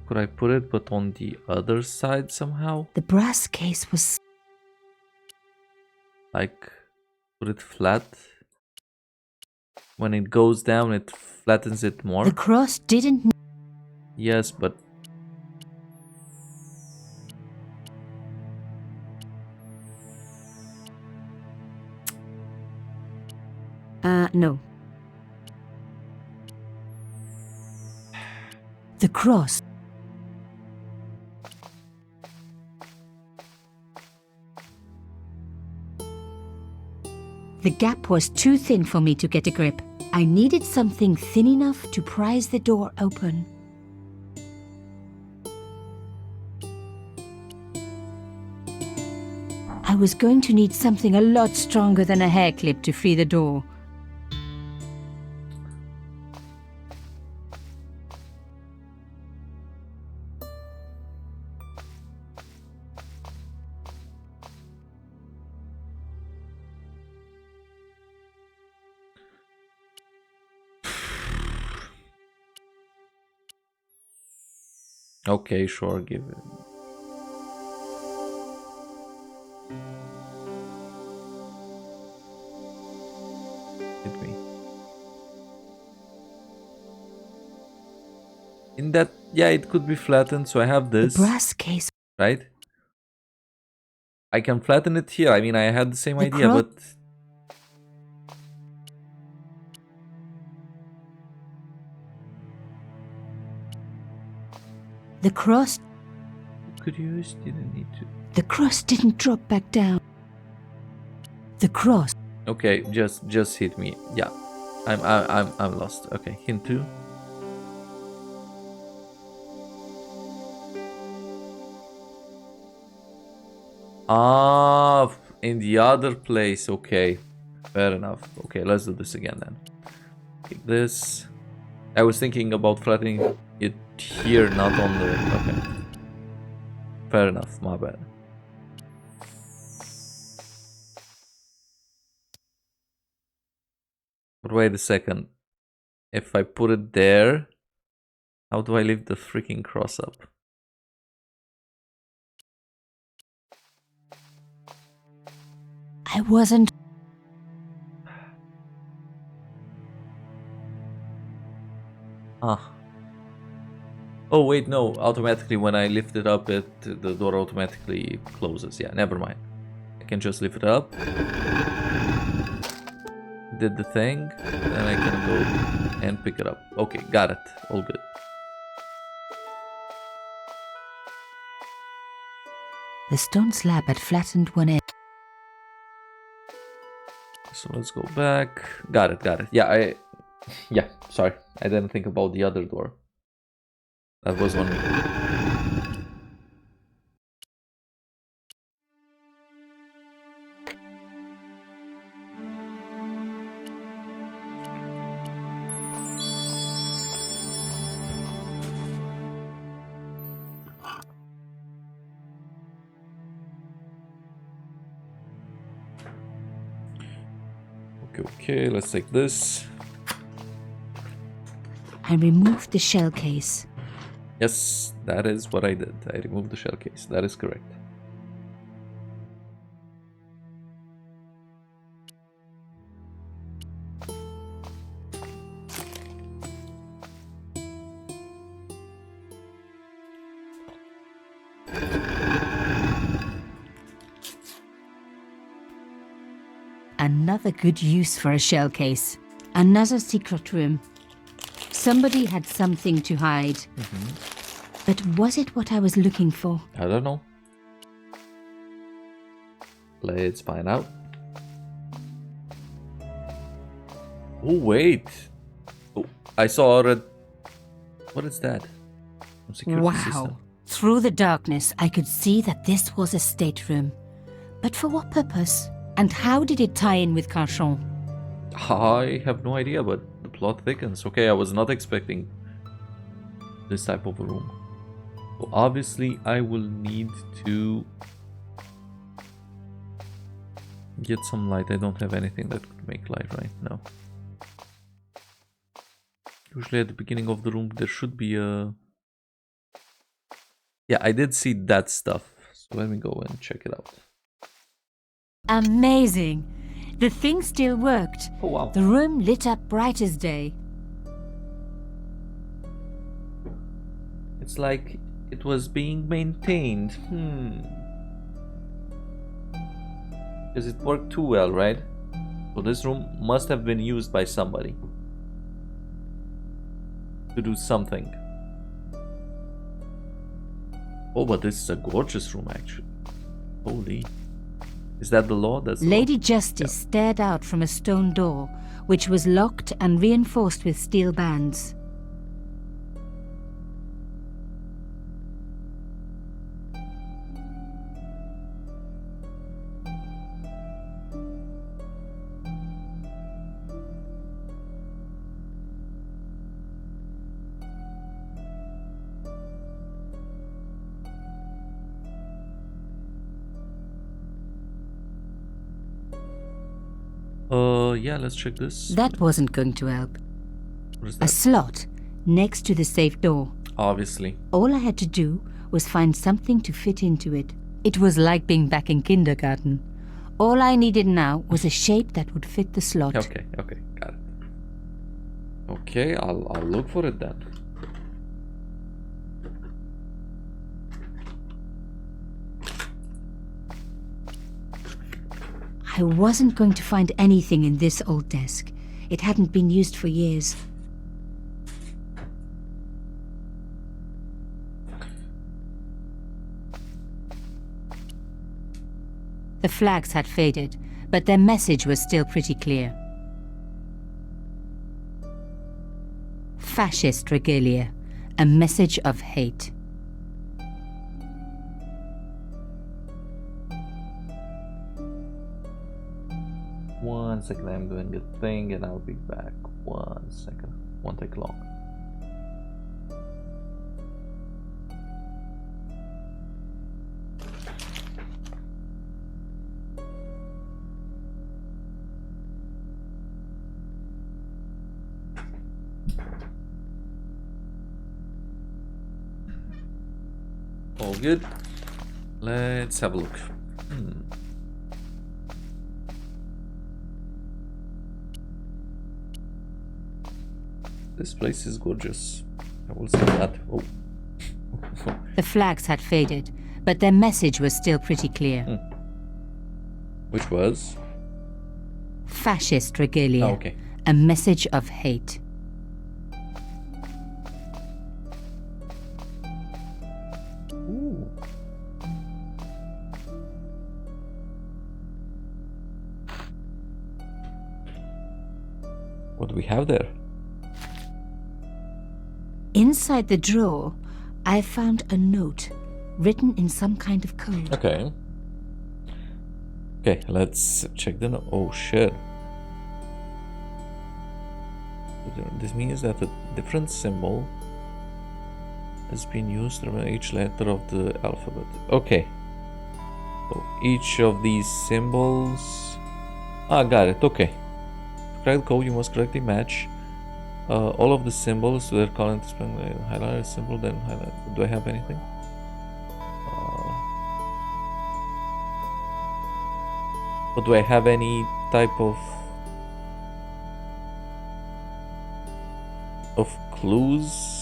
Could I put it but on the other side somehow? The brass case was. Like, put it flat? When it goes down, it flattens it more? The cross didn't. Yes, but... No. The cross. The gap was too thin for me to get a grip. I needed something thin enough to prise the door open. I was going to need something a lot stronger than a hair clip to free the door. Okay, sure, give it. Hit me. In that, yeah, it could be flattened, so I have this. The brass case. Right? I can flatten it here. I mean, I had the same idea, but... The cross. Could use, didn't need to. The cross didn't drop back down. The cross. Okay, just hit me. Yeah, I'm lost. Okay, hint 2. Ah, in the other place. Okay, fair enough. Okay, let's do this again then. Take this. I was thinking about flattening it here, not on the... Okay. Fair enough, my bad. But wait a second. If I put it there, how do I leave the freaking cross up? I wasn't. Ah. Oh wait, no. Automatically when I lift it up, the door automatically closes. Yeah, never mind. I can just lift it up. Did the thing. Then I can go and pick it up. Okay, got it. All good. The stone slab had flattened one end. So let's go back. Got it. Yeah, sorry. I didn't think about the other door. That was on me. Okay, let's take this. I removed the shell case. Yes, that is what I did. I removed the shell case. That is correct. Another good use for a shell case. Another secret room. Somebody had something to hide. But was it what I was looking for? I don't know. Let's find out. Oh, wait. Oh, I saw a red... What is that? Security Wow. system. Through the darkness, I could see that this was a stateroom. But for what purpose? And how did it tie in with Carchon? I have no idea, but the plot thickens. Okay, I was not expecting this type of a room. So obviously, I will need to get some light. I don't have anything that could make light right now. Usually at the beginning of the room, there should be a... Yeah, I did see that stuff. So let me go and check it out. Amazing! The thing still worked. Oh, wow. The room lit up bright as day. It's like it was being maintained. Because it worked too well, right? So this room must have been used by somebody to do something. Oh, but this is a gorgeous room, actually. Holy. Is that the law? That's the Lady law. Justice stared out from a stone door, which was locked and reinforced with steel bands. Yeah, let's check this. That wasn't going to help. What is A that? slot next to the safe door. Obviously. All I had to do was find something to fit into it. It was like being back in kindergarten. All I needed now was a shape that would fit the slot. Okay, got it. Okay, I'll look for it then. I wasn't going to find anything in this old desk. It hadn't been used for years. The flags had faded, but their message was still pretty clear. Fascist regalia, a message of hate. One second, I'm doing a thing and I'll be back. 1 second. Won't take long. All good. Let's have a look. This place is gorgeous. I will say that. Oh. The flags had faded, but their message was still pretty clear. Which was? Fascist regalia, Oh, okay. a message of hate. Ooh. What do we have there? Inside the drawer, I found a note written in some kind of code. Okay. Okay, let's check the note. Oh shit. This means that a different symbol has been used to represent each letter of the alphabet. Okay. So each of these symbols... Ah, got it. Okay. To crack the code, you must correctly match all of the symbols to their current display. Highlight a symbol, then highlight. Do I have anything? But do I have any type of clues?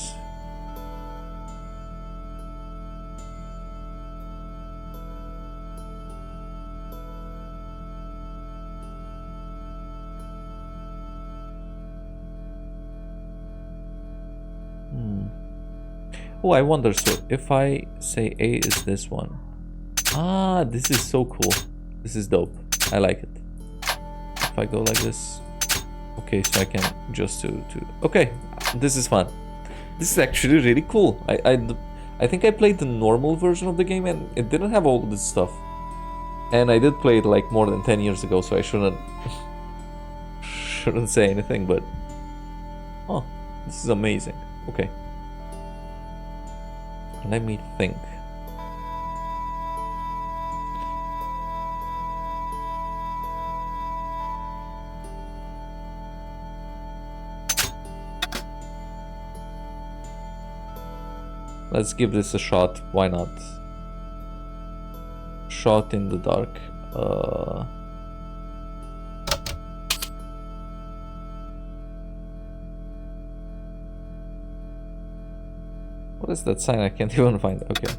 Oh, I wonder, so if I say A is this one. Ah, this is so cool. This is dope. I like it. If I go like this. Okay, so I can just to okay, this is fun. This is actually really cool. I think I played the normal version of the game and it didn't have all this stuff. And I did play it like more than 10 years ago, so I shouldn't say anything, but oh, this is amazing. Okay. Let me think. Let's give this a shot. Why not? Shot in the dark. What is that sign? I can't even find it. Okay.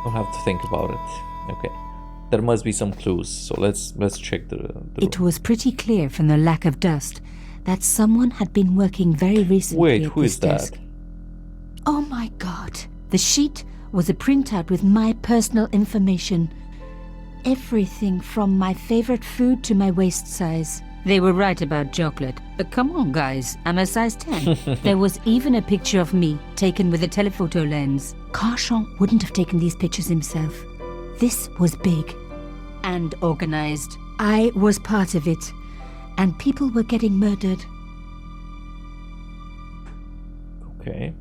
Don't have to think about it. Okay. There must be some clues, so let's check the It was pretty clear from the lack of dust that someone had been working very recently Wait, at who this is that? desk. Oh my god. The sheet was a printout with my personal information. Everything from my favorite food to my waist size. They were right about chocolate, but come on guys, I'm a size 10. There was even a picture of me, taken with a telephoto lens. Carchon wouldn't have taken these pictures himself. This was big and organized. I was part of it, and people were getting murdered. Okay.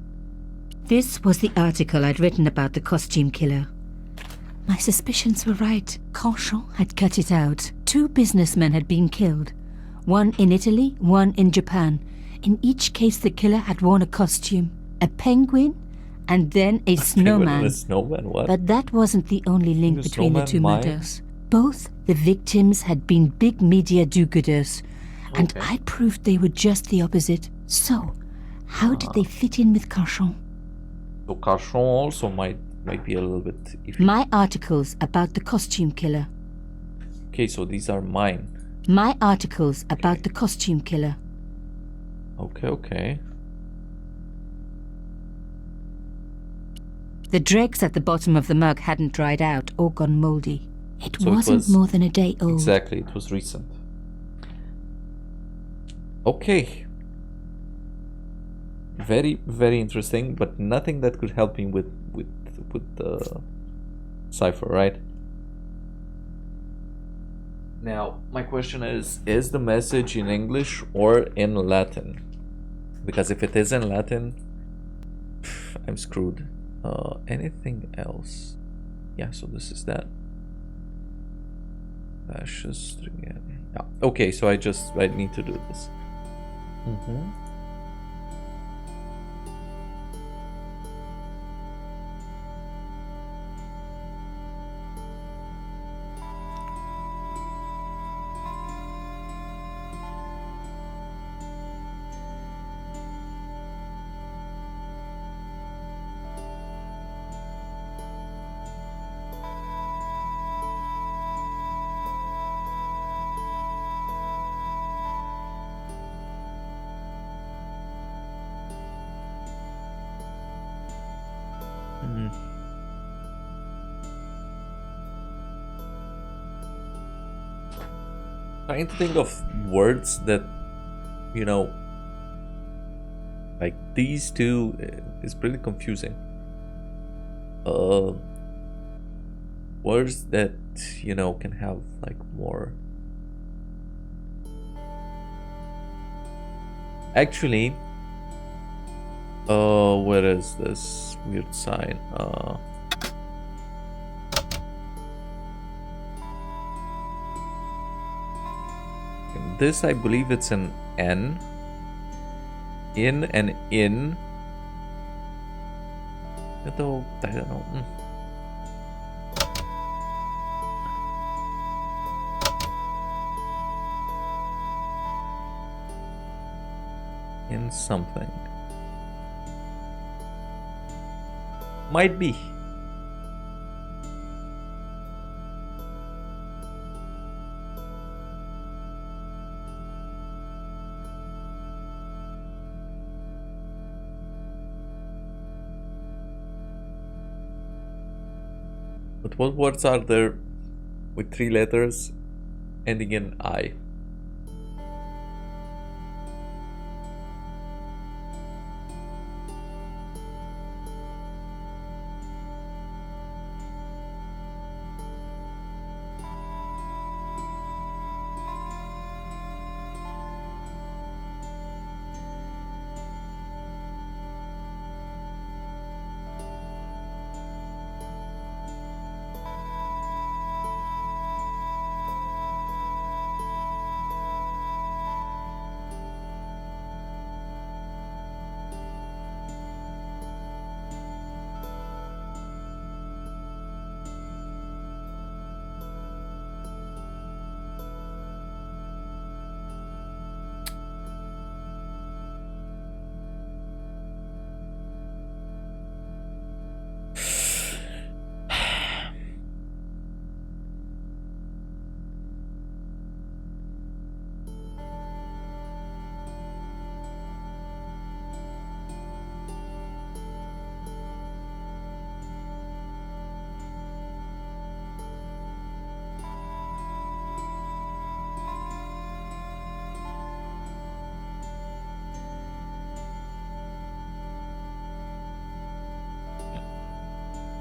This was the article I'd written about the costume killer. My suspicions were right. Carchon had cut it out. 2 businessmen had been killed. One in Italy, one in Japan. In each case, the killer had worn a costume. A penguin, and then a snowman. A snowman, what? But that wasn't the only link The between the snowman 2 mine? murders. Both the victims had been big media do-gooders, and Okay. I proved they were just the opposite. So, how did they fit in with Carchon? So Carchon also might be a little bit iffy. My articles about the costume killer. Okay, so these are mine. My articles about the costume killer. Okay, okay. The dregs at the bottom of the mug hadn't dried out or gone moldy. It So it wasn't was- more than a day old. Exactly, it was recent. Okay. Very, very interesting, but nothing that could help me with the cipher, right? Now, my question is the message in English or in Latin? Because if it is in Latin, I'm screwed. Anything else? Yeah, so this is that. Yeah. Okay, so I need to do this. Trying to think of words that, you know, like these two is pretty confusing. Uh, words that, you know, can have like more. Actually, where is this weird sign? This I believe it's an N. In and in. Though I don't know. In something. Might be. But what words are there with 3 letters ending in I?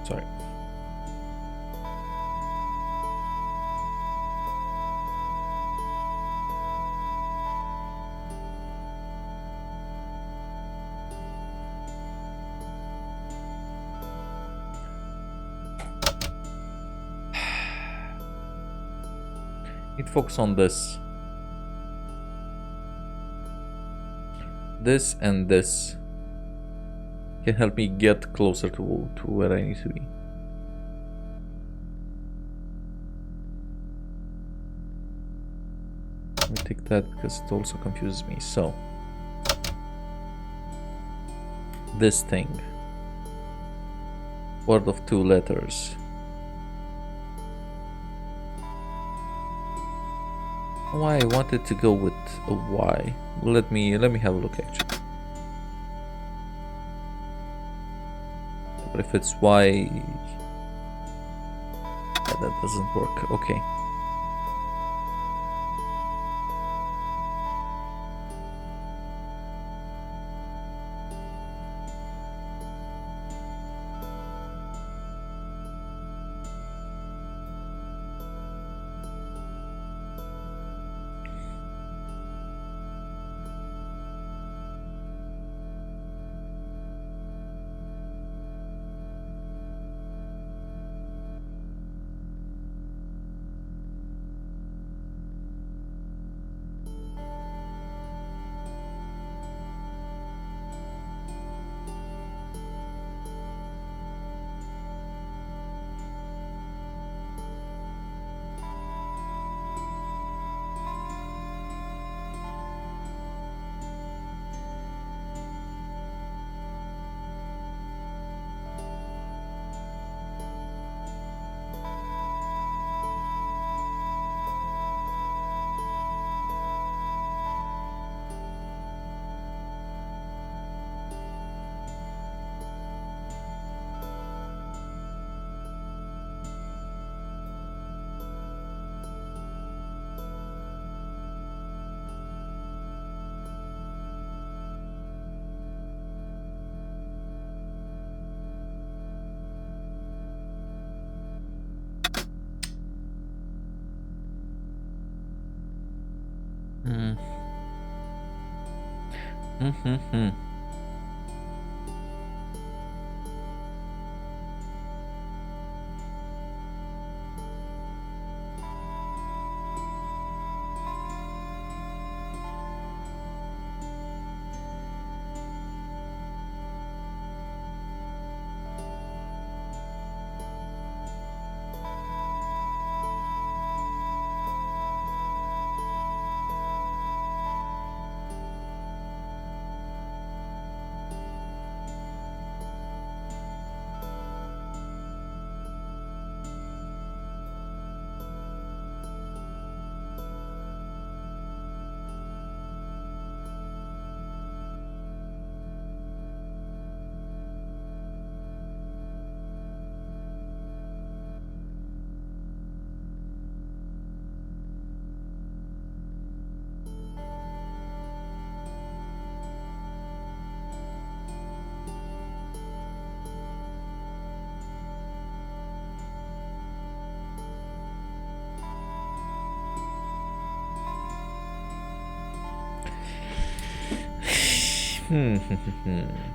Sorry. Need to focus on this. This and this can help me get closer to where I need to be. Let me take that because it also confuses me. So, this thing. Word of 2 letters. Why I wanted to go with a Y. Let me have a look actually. But if it's Y, yeah, that doesn't work. Okay. Mm. Mm-hmm.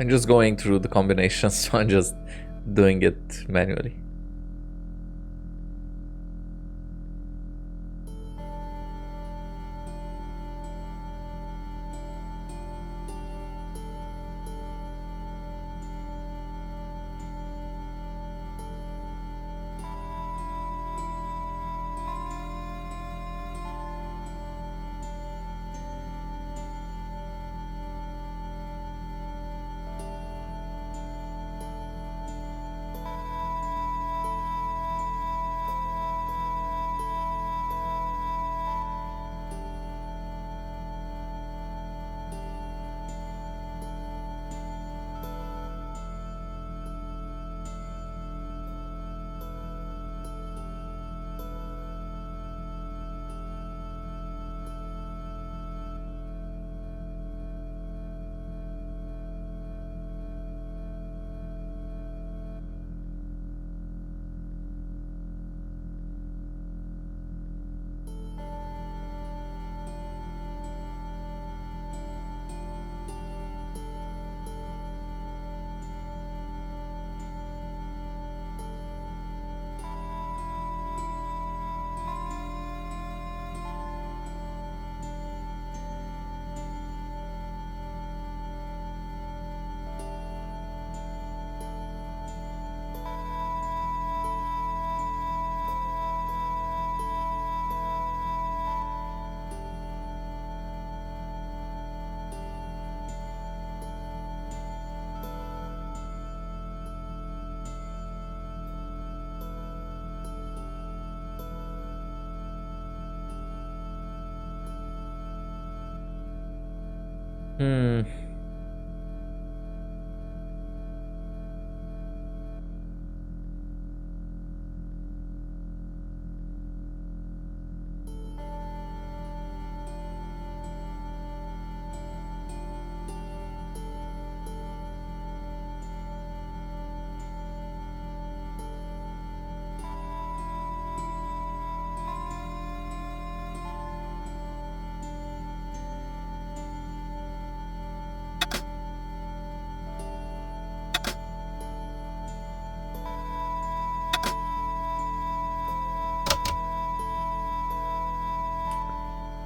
I'm just going through the combinations, so I'm just doing it manually. Hmm.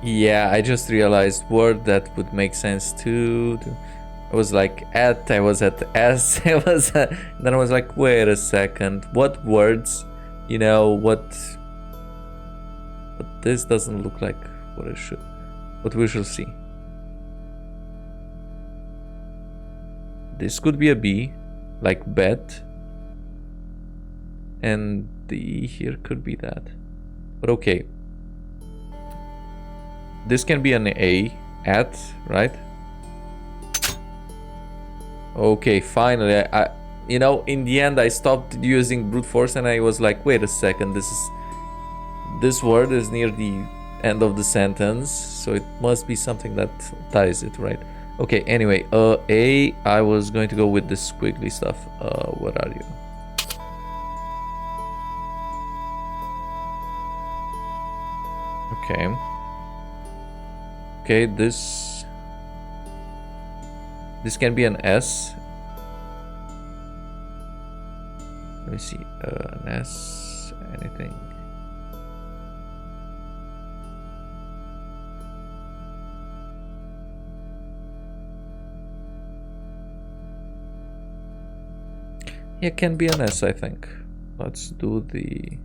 Yeah, I just realized word that would make sense too. I was like at, I was at S, I was then I was like, wait a second, what words? You know what? But this doesn't look like what it should. But we shall see. This could be a B, like bet, and the E here could be that. But okay. This can be an A, at, right? Okay, finally, I you know, in the end I stopped using brute force and I was like, wait a second, this word is near the end of the sentence, so it must be something that ties it, right? Okay, anyway, A, I was going to go with this squiggly stuff. What are you? Okay. Okay, this can be an S. Let me see, an S, anything. Yeah, can be an S, I think. Let's do the...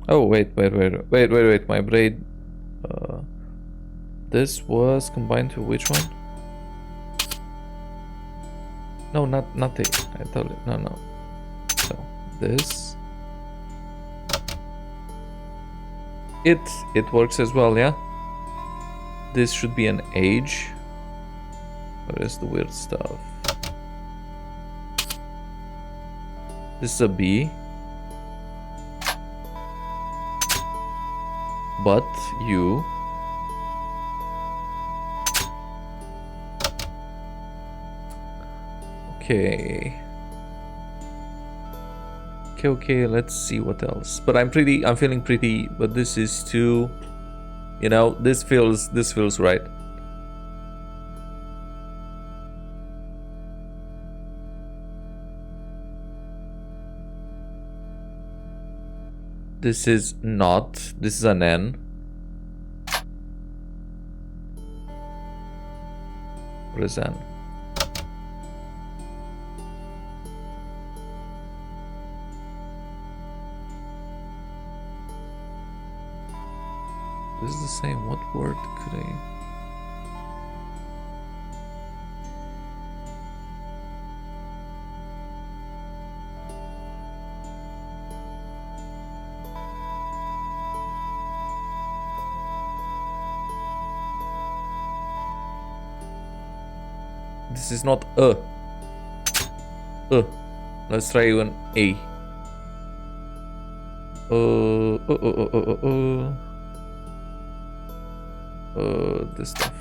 Oh, wait, my braid. This was combined to which one? No, not it. I told it. No. So, this. It works as well, yeah? This should be an age. What is the weird stuff? This is a B. But you. Okay. Okay, let's see what else. But I'm feeling pretty, but this is too, you know, this feels right. This is not, this is an N. What is N? This is the same. What word could I... This is not a. Let's try an A. This stuff.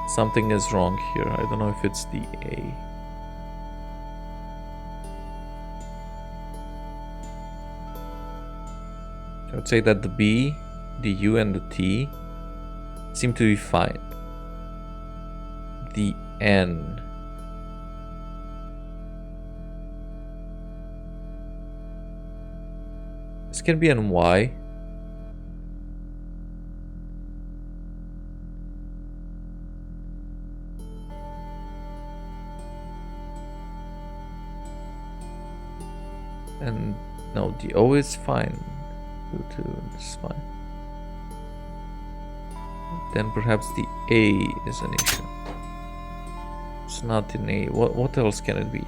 Something is wrong here. I don't know if it's the A. I would say that the B, the U, and the T seem to be fine. The N. This can be an Y. And no, the O is fine. This is fine. Then perhaps the A is an issue. It's not an A. What else can it be?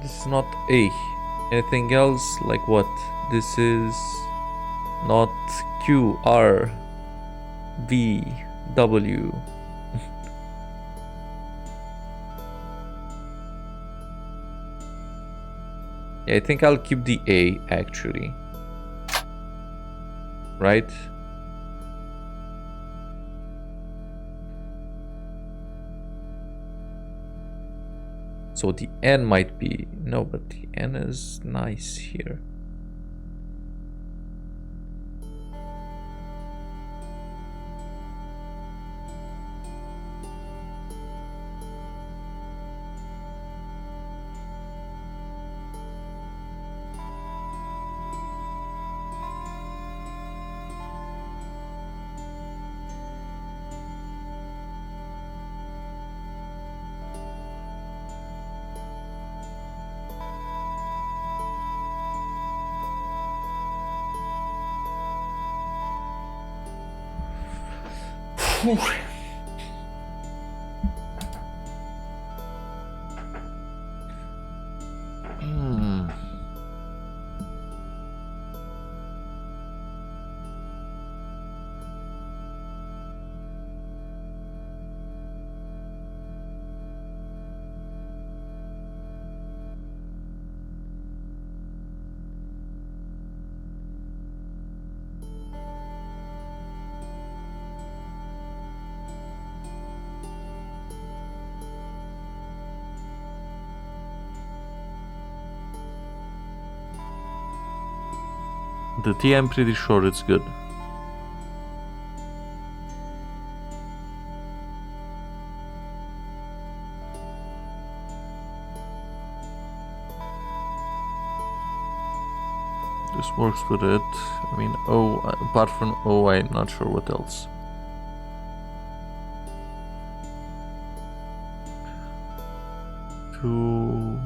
This is not A. Anything else? Like what? This is not Q, R, V, W. Yeah, I think I'll keep the A actually. Right? So the N might be... No, but the N is nice here. The T, I'm pretty sure it's good. This works with it. I mean, O, apart from O, I'm not sure what else. Two...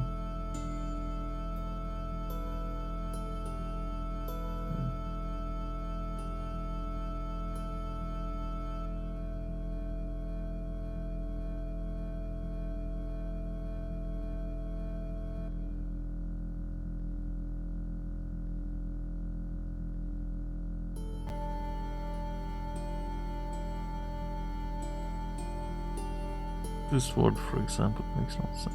This word, for example, makes no sense.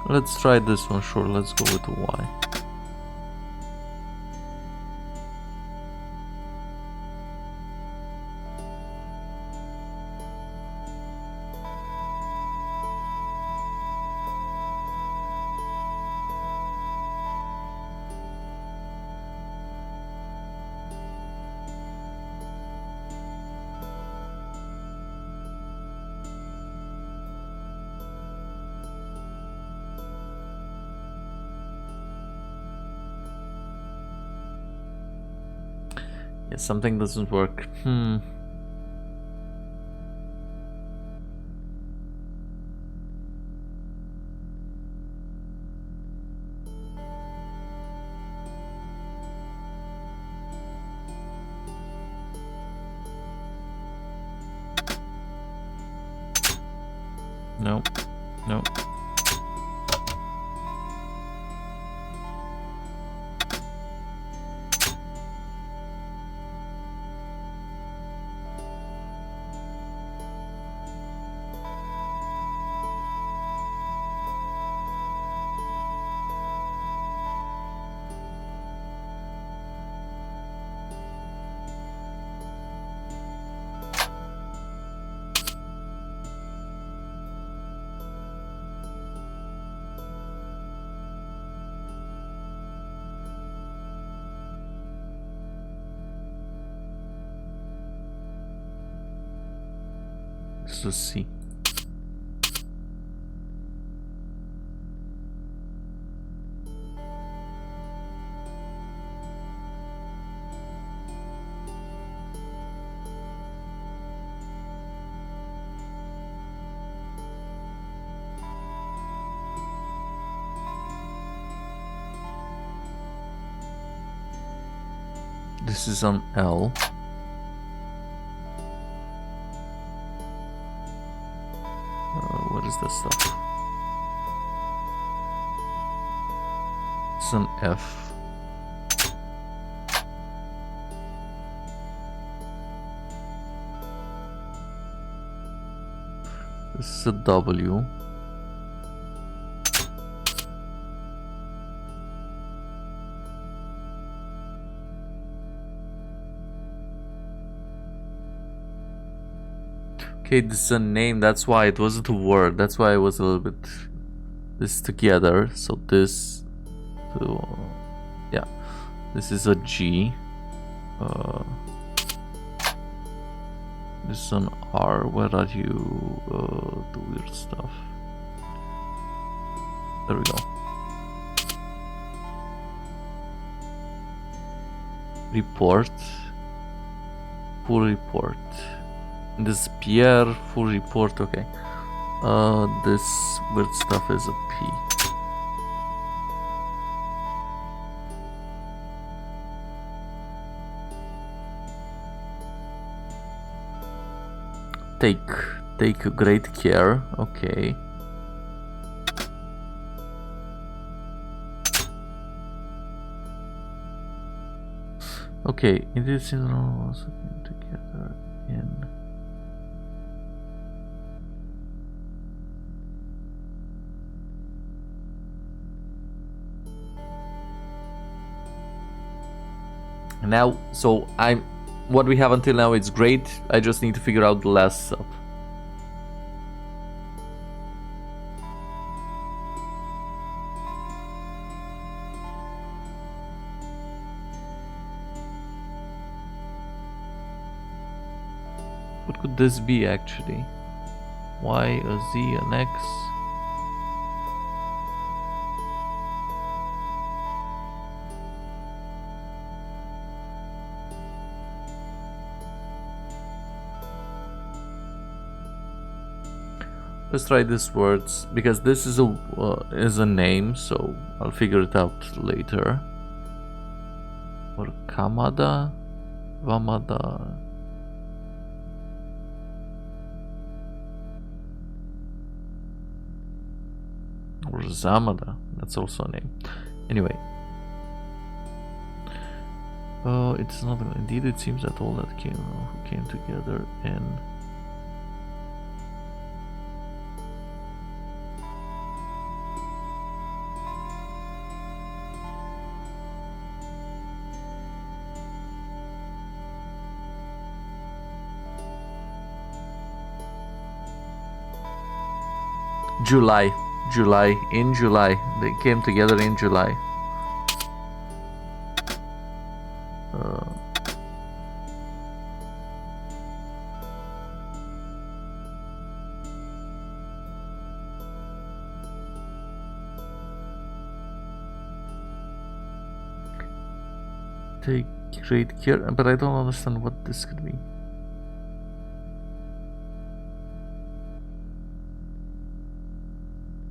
Let's try this one, sure, let's go with the Y. Yeah, something doesn't work. No, no. to see. This is on L. What is this stuff? It's an F. This is a W. Okay, this is a name, that's why it wasn't a word. That's why I was a little bit... This together, so this... yeah. This is a G. This is an R. Where are you? The weird stuff. There we go. Report. Full report. This Pierre, full report, okay. This weird stuff is a P. Take great care, okay. Okay, it is in also together in... Now, so what we have until now is great. I just need to figure out the last stuff. What could this be actually? Y, a Z, an X? Let's try these words, because this is a name, so I'll figure it out later. Or Kamada, Vamada. Or Zamada, that's also a name. Anyway. It's not, indeed it seems that all that came together in... in July. They came together in July. Take great care, but I don't understand what this could be.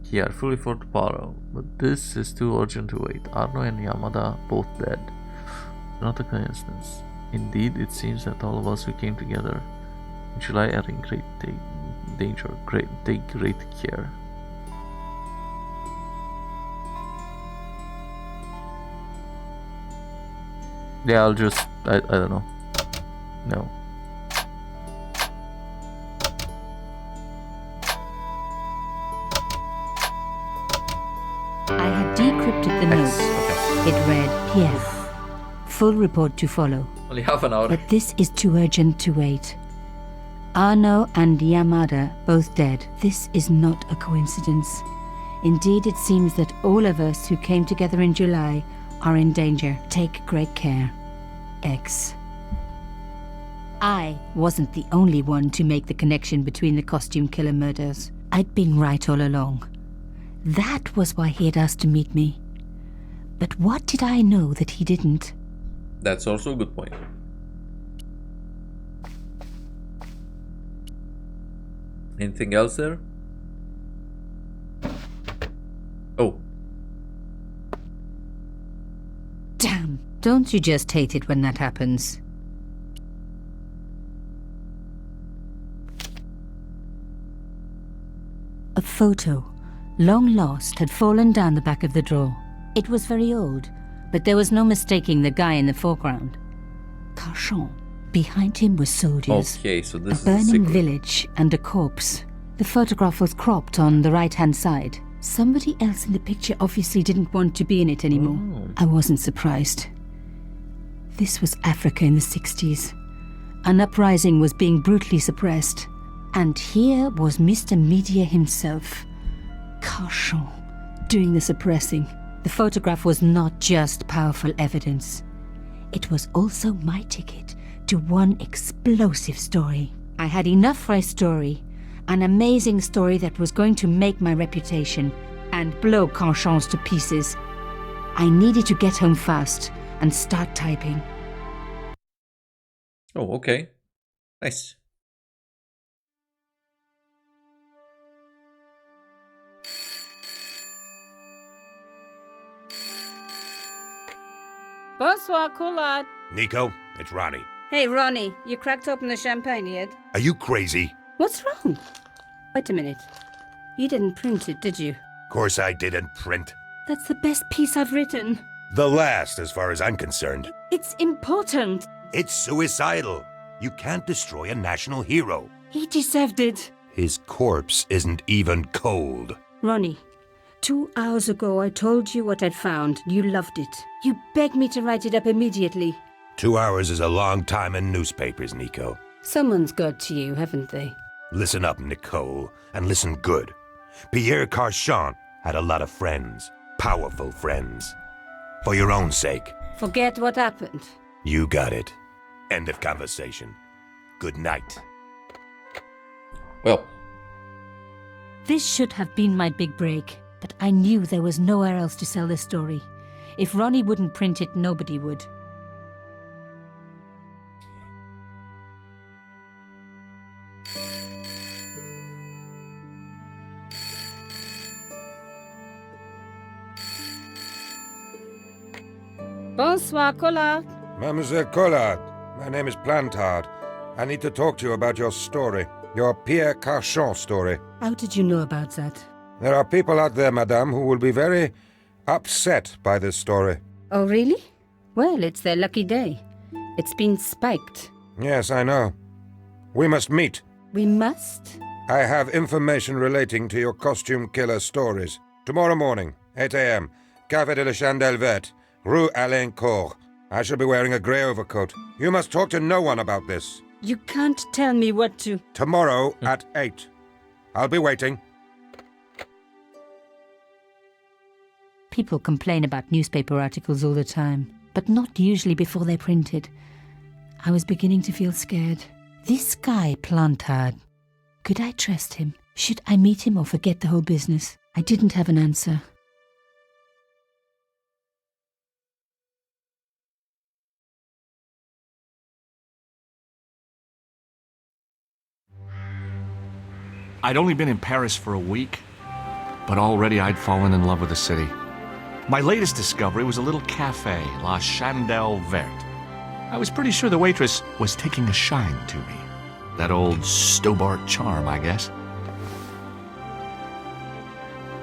Here, fully for tomorrow, but this is too urgent to wait. Arno and Yamada both dead. Not a coincidence. Indeed, it seems that all of us who came together in July are in great danger. Take great care. Yeah, I'll just... I don't know. No. I had decrypted the note. Okay. It read, Pierre, full report to follow. Only half an hour. But this is too urgent to wait. Arno and Yamada both dead. This is not a coincidence. Indeed, it seems that all of us who came together in July are in danger. Take great care. X. I wasn't the only one to make the connection between the costume killer murders. I'd been right all along. That was why he had asked to meet me. But what did I know that he didn't? That's also a good point. Anything else there? Oh. Damn, don't you just hate it when that happens? A photo, long lost, had fallen down the back of the drawer. It was very old, but there was no mistaking the guy in the foreground. Carchon. Behind him were soldiers, Okay, so this a is a burning secret. village, and a corpse. The photograph was cropped on the right-hand side. Somebody else in the picture obviously didn't want to be in it anymore. Oh. I wasn't surprised. This was Africa in the 60s. An uprising was being brutally suppressed. And here was Mr. Media himself, Carchon, doing the suppressing. The photograph was not just powerful evidence. It was also my ticket to one explosive story. I had enough for a story, an amazing story that was going to make my reputation and blow Carchon's to pieces. I needed to get home fast and start typing. Oh, okay. Nice. Bonsoir, Collard. Nico, it's Ronnie. Hey, Ronnie, you cracked open the champagne yet? Are you crazy? What's wrong? Wait a minute. You didn't print it, did you? Of course I didn't print. That's the best piece I've written. The last, as far as I'm concerned. It's important. It's suicidal. You can't destroy a national hero. He deserved it. His corpse isn't even cold. Ronnie, 2 hours ago I told you what I'd found. You loved it. You begged me to write it up immediately. 2 hours is a long time in newspapers, Nico. Someone's got to you, haven't they? Listen up, Nicole, and listen good. Pierre Carchon had a lot of friends. Powerful friends. For your own sake. Forget what happened. You got it. End of conversation. Good night. Well, This should have been my big break, but I knew there was nowhere else to sell this story. If Ronnie wouldn't print it, nobody would. Bonsoir, Collard. Mademoiselle Collard, my name is Plantard. I need to talk to you about your story. Your Pierre Carchon story. How did you know about that? There are people out there, madame, who will be very upset by this story. Oh, really? Well, it's their lucky day. It's been spiked. Yes, I know. We must meet. We must? I have information relating to your costume killer stories. Tomorrow morning, 8 a.m., Café de la Chandelle Verte, Rue Alain Court. I shall be wearing a grey overcoat. You must talk to no one about this. You can't tell me what to... Tomorrow at 8. I'll be waiting. People complain about newspaper articles all the time, but not usually before they're printed. I was beginning to feel scared. This guy, Plantard, could I trust him? Should I meet him or forget the whole business? I didn't have an answer. I'd only been in Paris for a week, but already I'd fallen in love with the city. My latest discovery was a little cafe, La Chandelle Verte. I was pretty sure the waitress was taking a shine to me. That old Stobart charm, I guess.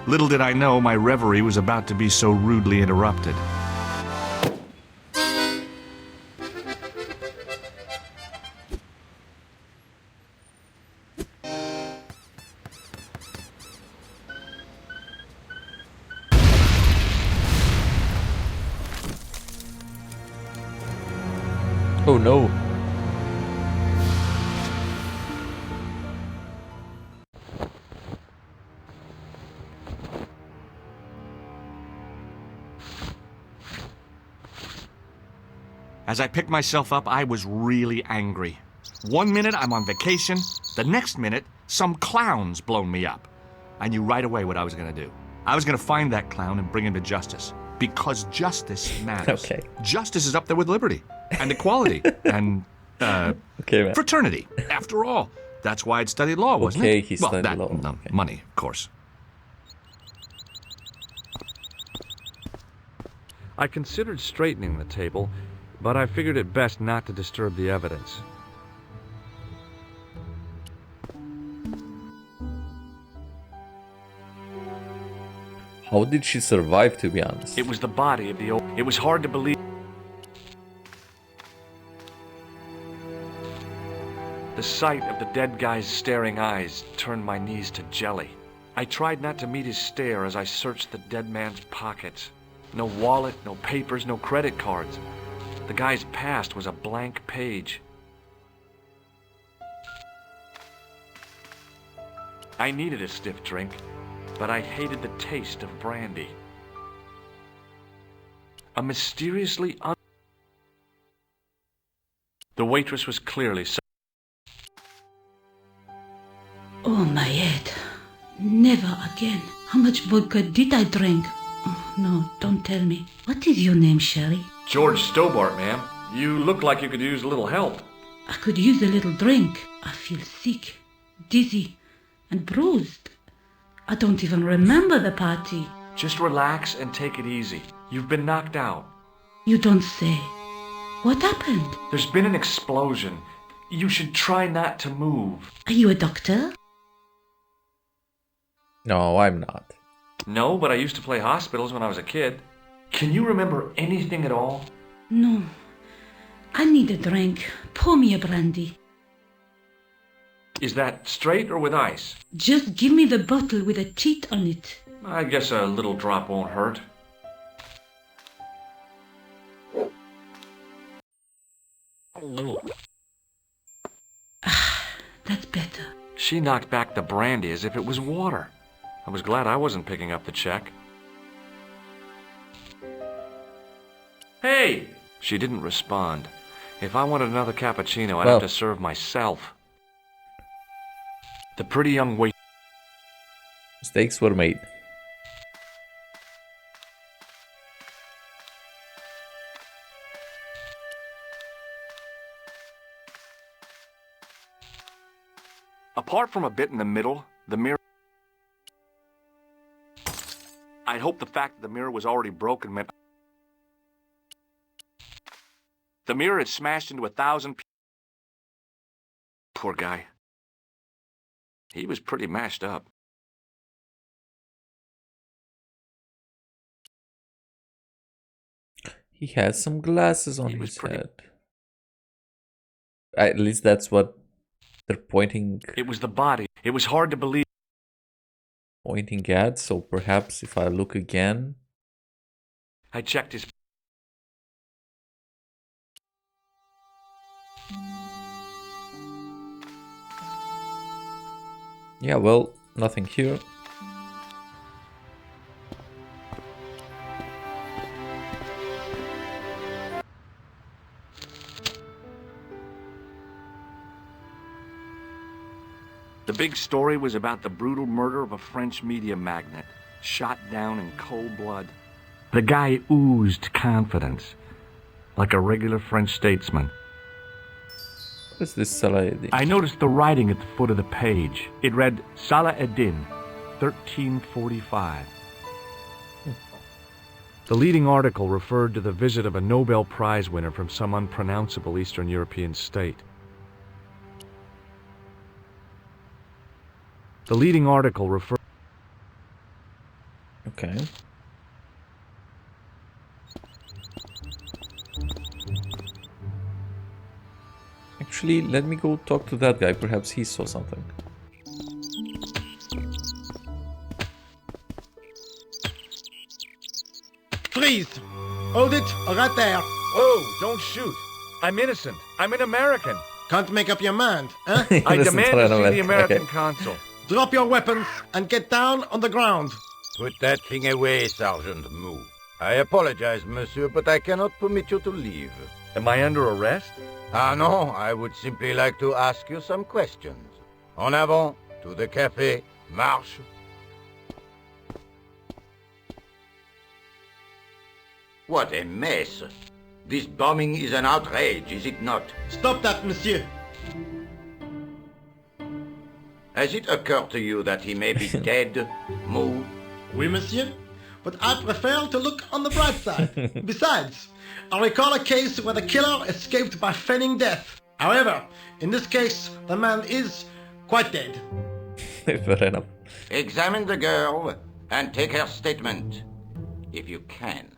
Little did I know my reverie was about to be so rudely interrupted. oh no. As I picked myself up, I was really angry. 1 minute I'm on vacation, the next minute some clown's blown me up. I knew right away what I was going to do. I was going to find that clown and bring him to justice. Because justice matters. Okay. Justice is up there with liberty and equality and Okay, man. fraternity. After all, that's why I'd studied law, wasn't Okay, it? he well, studied that, law. no, Okay. money, of course. I considered straightening the table, but I figured it best not to disturb the evidence. How did she survive, to be honest? It was the body of the old... It was hard to believe. The sight of the dead guy's staring eyes turned my knees to jelly. I tried not to meet his stare as I searched the dead man's pockets. No wallet, no papers, no credit cards. The guy's past was a blank page. I needed a stiff drink, but I hated the taste of brandy. A mysteriously The waitress was clearly Oh, my head. Never again. How much vodka did I drink? Oh, no, don't tell me. What is your name, Sherry? George Stobart, ma'am. You look like you could use a little help. I could use a little drink. I feel sick, dizzy, and bruised. I don't even remember the party. Just relax and take it easy. You've been knocked out. You don't say. What happened? There's been an explosion. You should try not to move. Are you a doctor? No, I'm not. No, but I used to play hospitals when I was a kid. Can you remember anything at all? No. I need a drink. Pour me a brandy. Is that straight or with ice? Just give me the bottle with a cheat on it. I guess a little drop won't hurt. That's better. She knocked back the brandy as if it was water. I was glad I wasn't picking up the check. Hey! She didn't respond. If I wanted another cappuccino, I'd Well. have to serve myself. The pretty young wait. Mistakes were made. Apart from a bit in the middle, the mirror... I'd hoped the fact that the mirror was already broken meant... The mirror had smashed into 1,000 pieces. Poor guy. He was pretty mashed up. He has some glasses on He was his pretty- head. At least that's what they're pointing It was the body. It was hard to believe. at. So perhaps if I look again, I checked his... yeah, well, nothing here. The big story was about the brutal murder of a French media magnate, shot down in cold blood. The guy oozed confidence, like a regular French statesman. What is this Salah? I noticed the writing at the foot of the page. It read, Salah Eddin, 1345. The leading article referred to the visit of a Nobel Prize winner from some unpronounceable Eastern European state. The leading article referred... Okay. Actually, let me go talk to that guy. Perhaps he saw something. Freeze! Hold it, right there. Oh, don't shoot. I'm innocent. I'm an American. Can't make up your mind, huh? I Listen demand to to that, see the okay. American consul. Drop your weapons and get down on the ground. Put that thing away, Sergeant Moo. I apologize, monsieur, but I cannot permit you to leave. Am I under arrest? Ah no, I would simply like to ask you some questions. En avant, to the café, marche. What a mess. This bombing is an outrage, is it not? Stop that, monsieur. Has it occurred to you that he may be dead, Moo? Oui, monsieur. But I prefer to look on the bright side. Besides, I recall a case where the killer escaped by feigning death. However, in this case, the man is quite dead. Fair enough. Examine the girl and take her statement, if you can.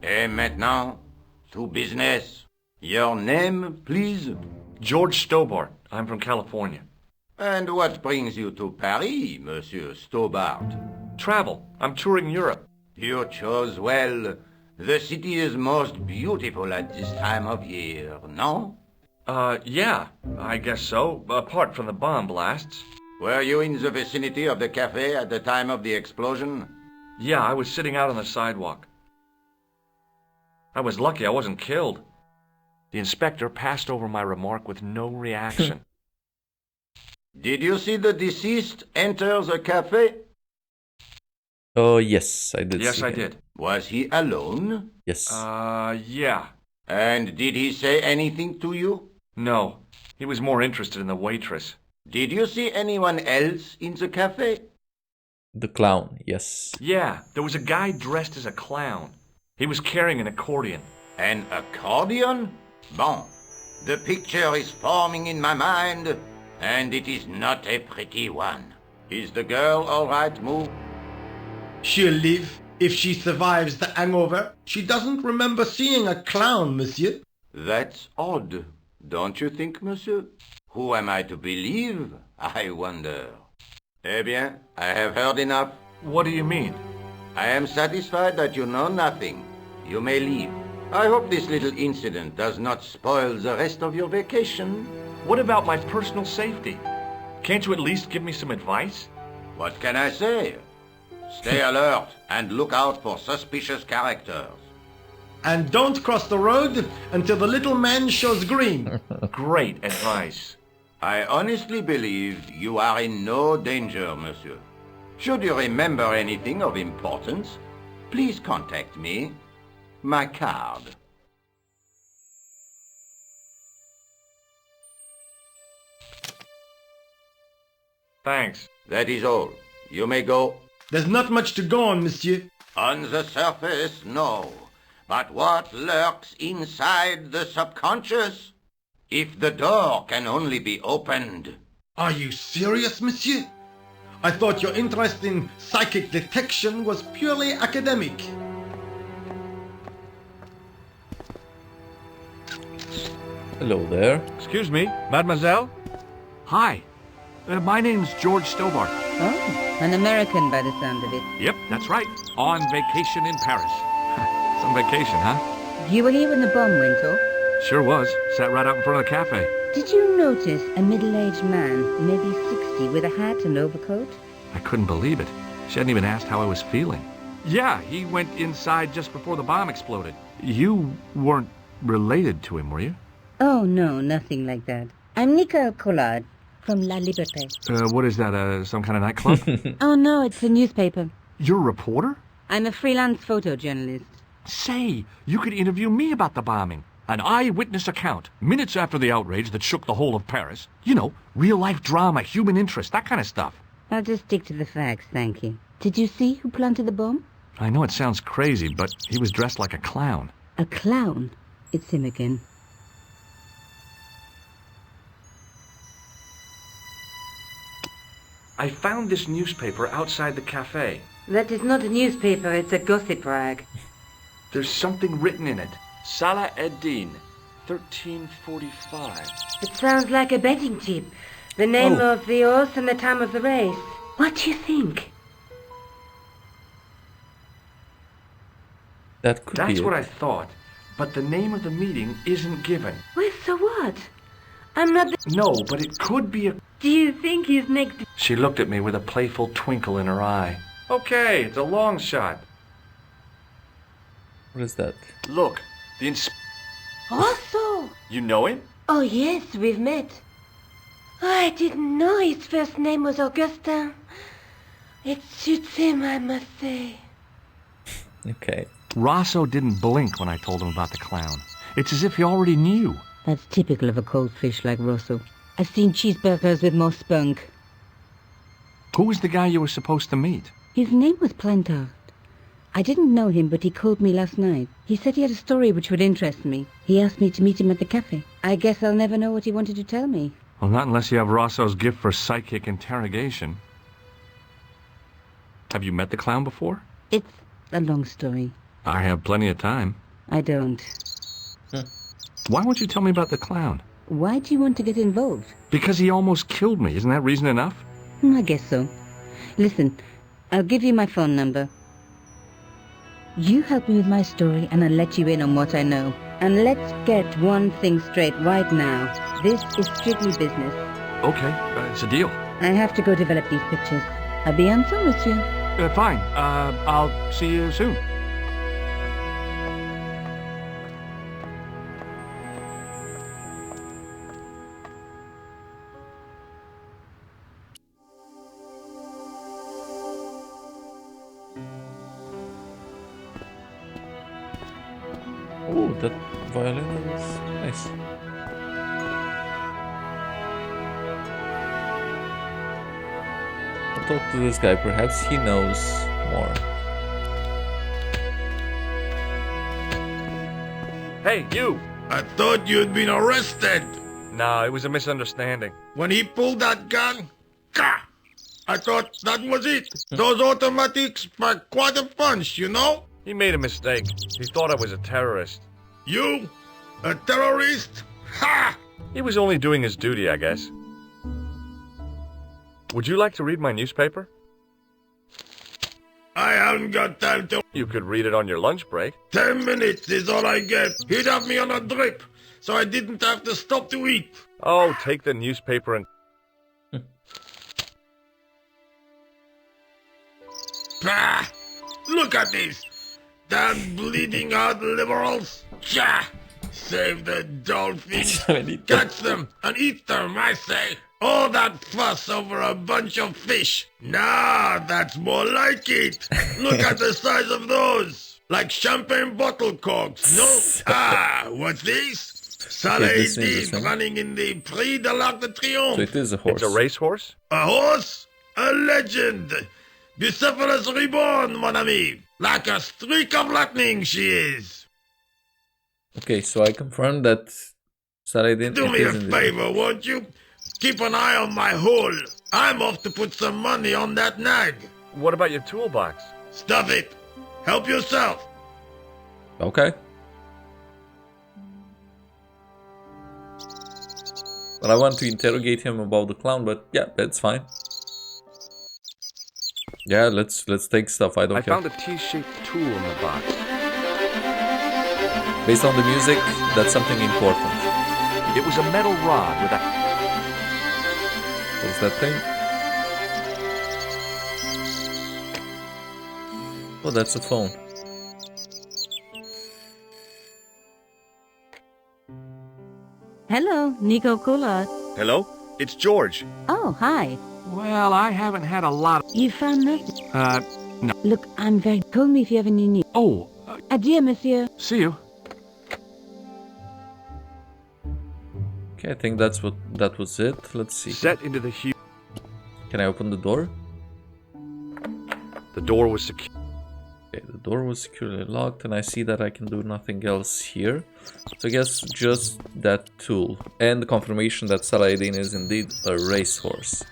Et maintenant, to business. Your name, please? George Stobart. I'm from California. And what brings you to Paris, Monsieur Stobart? Travel. I'm touring Europe. You chose well. The city is most beautiful at this time of year, no? Yeah, I guess so, apart from the bomb blasts. Were you in the vicinity of the cafe at the time of the explosion? Yeah, I was sitting out on the sidewalk. I was lucky I wasn't killed. The inspector passed over my remark with no reaction. Did you see the deceased enter the cafe? Oh, yes, I did. Yes, I did. Was he alone? Yes. Yeah. And did he say anything to you? No. He was more interested in the waitress. Did you see anyone else in the cafe? The clown, yes. Yeah, there was a guy dressed as a clown. He was carrying an accordion. An accordion? Bon. The picture is forming in my mind, and it is not a pretty one. Is the girl all right, Moo? She'll live if she survives the hangover. She doesn't remember seeing a clown, monsieur. That's odd, don't you think, monsieur? Who am I to believe, I wonder? Eh bien, I have heard enough. What do you mean? I am satisfied that you know nothing. You may leave. I hope this little incident does not spoil the rest of your vacation. What about my personal safety? Can't you at least give me some advice? What can I say? Stay alert and look out for suspicious characters. And don't cross the road until the little man shows green. Great advice. I honestly believe you are in no danger, monsieur. Should you remember anything of importance, please contact me. My card. Thanks. That is all. You may go. There's not much to go on, monsieur. On the surface, no. But what lurks inside the subconscious? If the door can only be opened. Are you serious, monsieur? I thought your interest in psychic detection was purely academic. Hello there. Excuse me, mademoiselle? Hi. My name's George Stobart. Oh, an American by the sound of it. Yep, that's right. On vacation in Paris. Some vacation, huh? You were here when the bomb went off? Sure was. Sat right out in front of the cafe. Did you notice a middle-aged man, maybe 60, with a hat and overcoat? I couldn't believe it. She hadn't even asked how I was feeling. Yeah, he went inside just before the bomb exploded. You weren't related to him, were you? Oh, no, nothing like that. I'm Nicole Collard from La Liberté. What is that, some kind of nightclub? Oh, no, it's a newspaper. You're a reporter? I'm a freelance photojournalist. Say, you could interview me about the bombing. An eyewitness account, minutes after the outrage that shook the whole of Paris. You know, real-life drama, human interest, that kind of stuff. I'll just stick to the facts, thank you. Did you see who planted the bomb? I know it sounds crazy, but he was dressed like a clown. A clown? It's him again. I found this newspaper outside the cafe. That is not a newspaper, it's a gossip rag. There's something written in it. Salah Eddin, 1345. It sounds like a betting tip. The name of the horse and the time of the race. What do you think? That could be That's it. what I thought. But the name of the meeting isn't given. Well, so what? I'm not the... No, but it could be a... Do you think he's next... She looked at me with a playful twinkle in her eye. Okay, it's a long shot. What is that? Look, Also! You know him? Oh, yes, we've met. I didn't know his first name was Augustin. It suits him, I must say. Okay. Rosso didn't blink when I told him about the clown. It's as if he already knew. That's typical of a cold fish like Rosso. I've seen cheeseburgers with more spunk. Who was the guy you were supposed to meet? His name was Plantard. I didn't know him, but he called me last night. He said he had a story which would interest me. He asked me to meet him at the cafe. I guess I'll never know what he wanted to tell me. Well, not unless you have Rosso's gift for psychic interrogation. Have you met the clown before? It's a long story. I have plenty of time. I don't. Why won't you tell me about the clown? Why do you want to get involved? Because he almost killed me. Isn't that reason enough? I guess so. Listen, I'll give you my phone number. You help me with my story and I'll let you in on what I know. And let's get one thing straight right now. This is strictly business. Okay, it's a deal. I have to go develop these pictures. À bientôt, monsieur. Fine. I'll see you soon. Oh, that violin is nice. I'll talk to this guy, perhaps he knows more. Hey, you! I thought you'd been arrested. No, it was a misunderstanding. When he pulled that gun, gah! I thought that was it. Those automatics pack quite a punch, you know? He made a mistake. He thought I was a terrorist. You? A terrorist? Ha! He was only doing his duty, I guess. Would you like to read my newspaper? I haven't got time to... You could read it on your lunch break. 10 minutes is all I get. He'd have me on a drip, so I didn't have to stop to eat. Oh, take the newspaper and... Pah! Look at this! Damn bleeding heart liberals! Cha! Save the dolphins! Catch them and eat them, I say! All that fuss over a bunch of fish! Nah, that's more like it! Look at the size of those! Like champagne bottle corks, no? Ah, what's this? Saladin running in the Prix de l'Arc de Triomphe! So it is a horse. It's a racehorse? A horse? A legend! Bucephalus reborn, mon ami! Like a streak of lightning she is! Okay, so I confirmed that Saladin... Do me a favor, won't you? Keep an eye on my hole. I'm off to put some money on that nag. What about your toolbox? Stuff it. Help yourself. Okay. Well, I want to interrogate him about the clown, but yeah, that's fine. Yeah, let's take stuff. I don't care. I found a T-shaped tool in the box. Based on the music, that's something important. It was a metal rod with a... What's that thing? Oh, that's a phone. Hello, Nico Collard. Hello? It's George. Oh, hi. Well, I haven't had a lot of... You found nothing? No. Look, I'm very... Call me if you have any news. Oh, Adieu, monsieur. see you. Okay, I think that was it. Let's see. Set into the huge... Can I open the door? The door was secure. Okay, the door was securely locked, and I see that I can do nothing else here. So I guess just that tool. And the confirmation that Saladin is indeed a racehorse.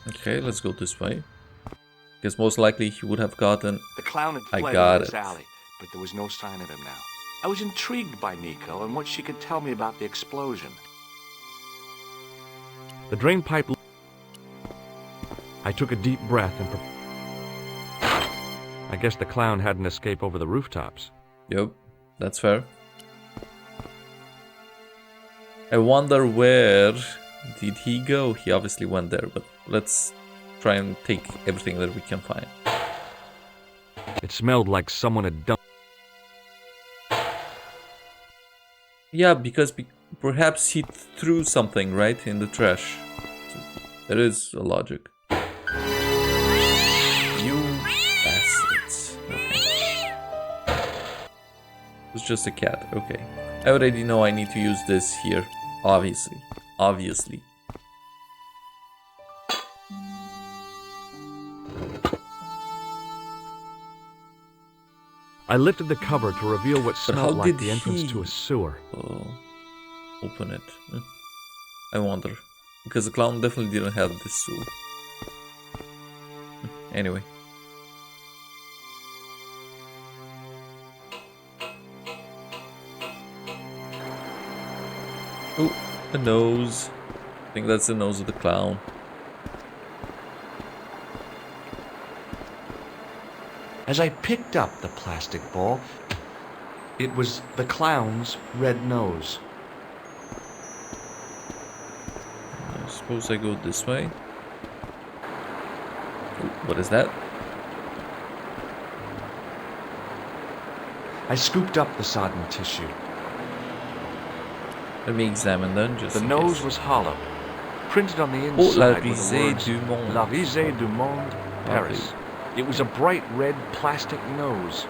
Okay, let's go this way. Because most likely he would have gotten... The clown had I fled got into this it. alley, but there was no sign of him now. I was intrigued by Nico and what she could tell me about the explosion. The drain pipe... I took a deep breath and... I guess the clown had an escape over the rooftops. Yep, that's fair. I wonder where did he go? He obviously went there, but let's try and take everything that we can find. It smelled like someone had dumped. Yeah, because perhaps he threw something, right, in the trash. So there is a logic. You bastards. Okay. It's just a cat, okay. I already know I need to use this here, obviously. Obviously. I lifted the cover to reveal what smelled like the entrance to a sewer. Oh, open it. I wonder. Because the clown definitely didn't have this sewer. Anyway. Oh, a nose. I think that's the nose of the clown. As I picked up the plastic ball, it was the clown's red nose. I suppose I go this way. Ooh, what is that? I scooped up the sodden tissue. Let me examine then, just The in nose case. was hollow. Printed on the Oh, La inside were the Risée words, du Monde. La Risée du Monde, Paris. It was a bright red plastic nose,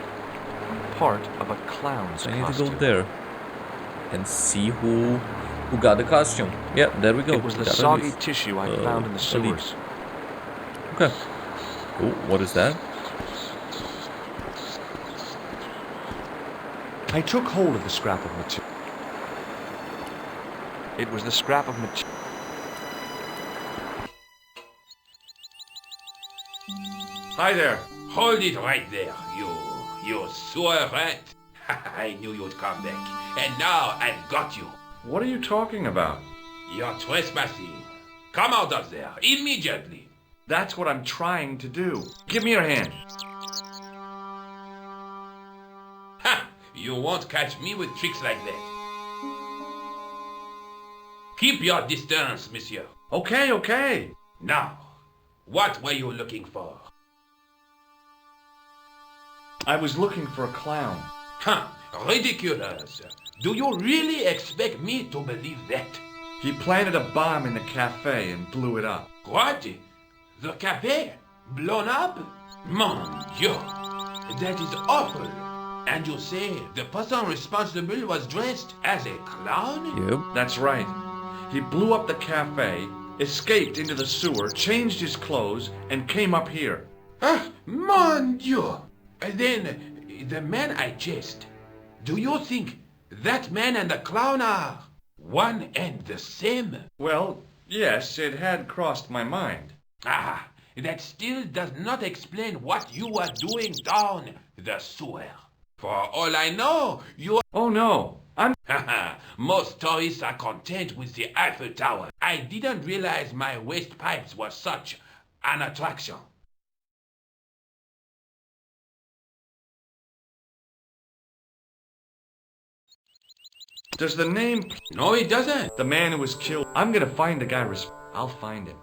part of a clown's I need costume. to go there and see who got the costume. Yeah, there we go. It was the Got a soggy leaf. tissue I found in the a leaf. sewers. Okay. Oh, what is that? I took hold of the scrap of material. It was the scrap of material. Hi there. Hold it right there, you sewer rat. I knew you'd come back, and now I've got you. What are you talking about? You're trespassing. Come out of there, immediately. That's what I'm trying to do. Give me your hand. Ha! You won't catch me with tricks like that. Keep your distance, monsieur. Okay, okay. Now, what were you looking for? I was looking for a clown. Huh, ridiculous. Do you really expect me to believe that? He planted a bomb in the cafe and blew it up. What? The cafe? Blown up? Mon Dieu, that is awful. And you say the person responsible was dressed as a clown? Yep. That's right. He blew up the cafe, escaped into the sewer, changed his clothes, and came up here. Ah, mon Dieu. Then, the man I chased, do you think that man and the clown are one and the same? Well, yes, it had crossed my mind. Ah, that still does not explain what you were doing down the sewer. For all I know, you... Oh no, I'm... Haha, most tourists are content with the Eiffel Tower. I didn't realize my waste pipes were such an attraction. Does the name... No, it doesn't. The man who was killed... I'm gonna find the guy I'll find him.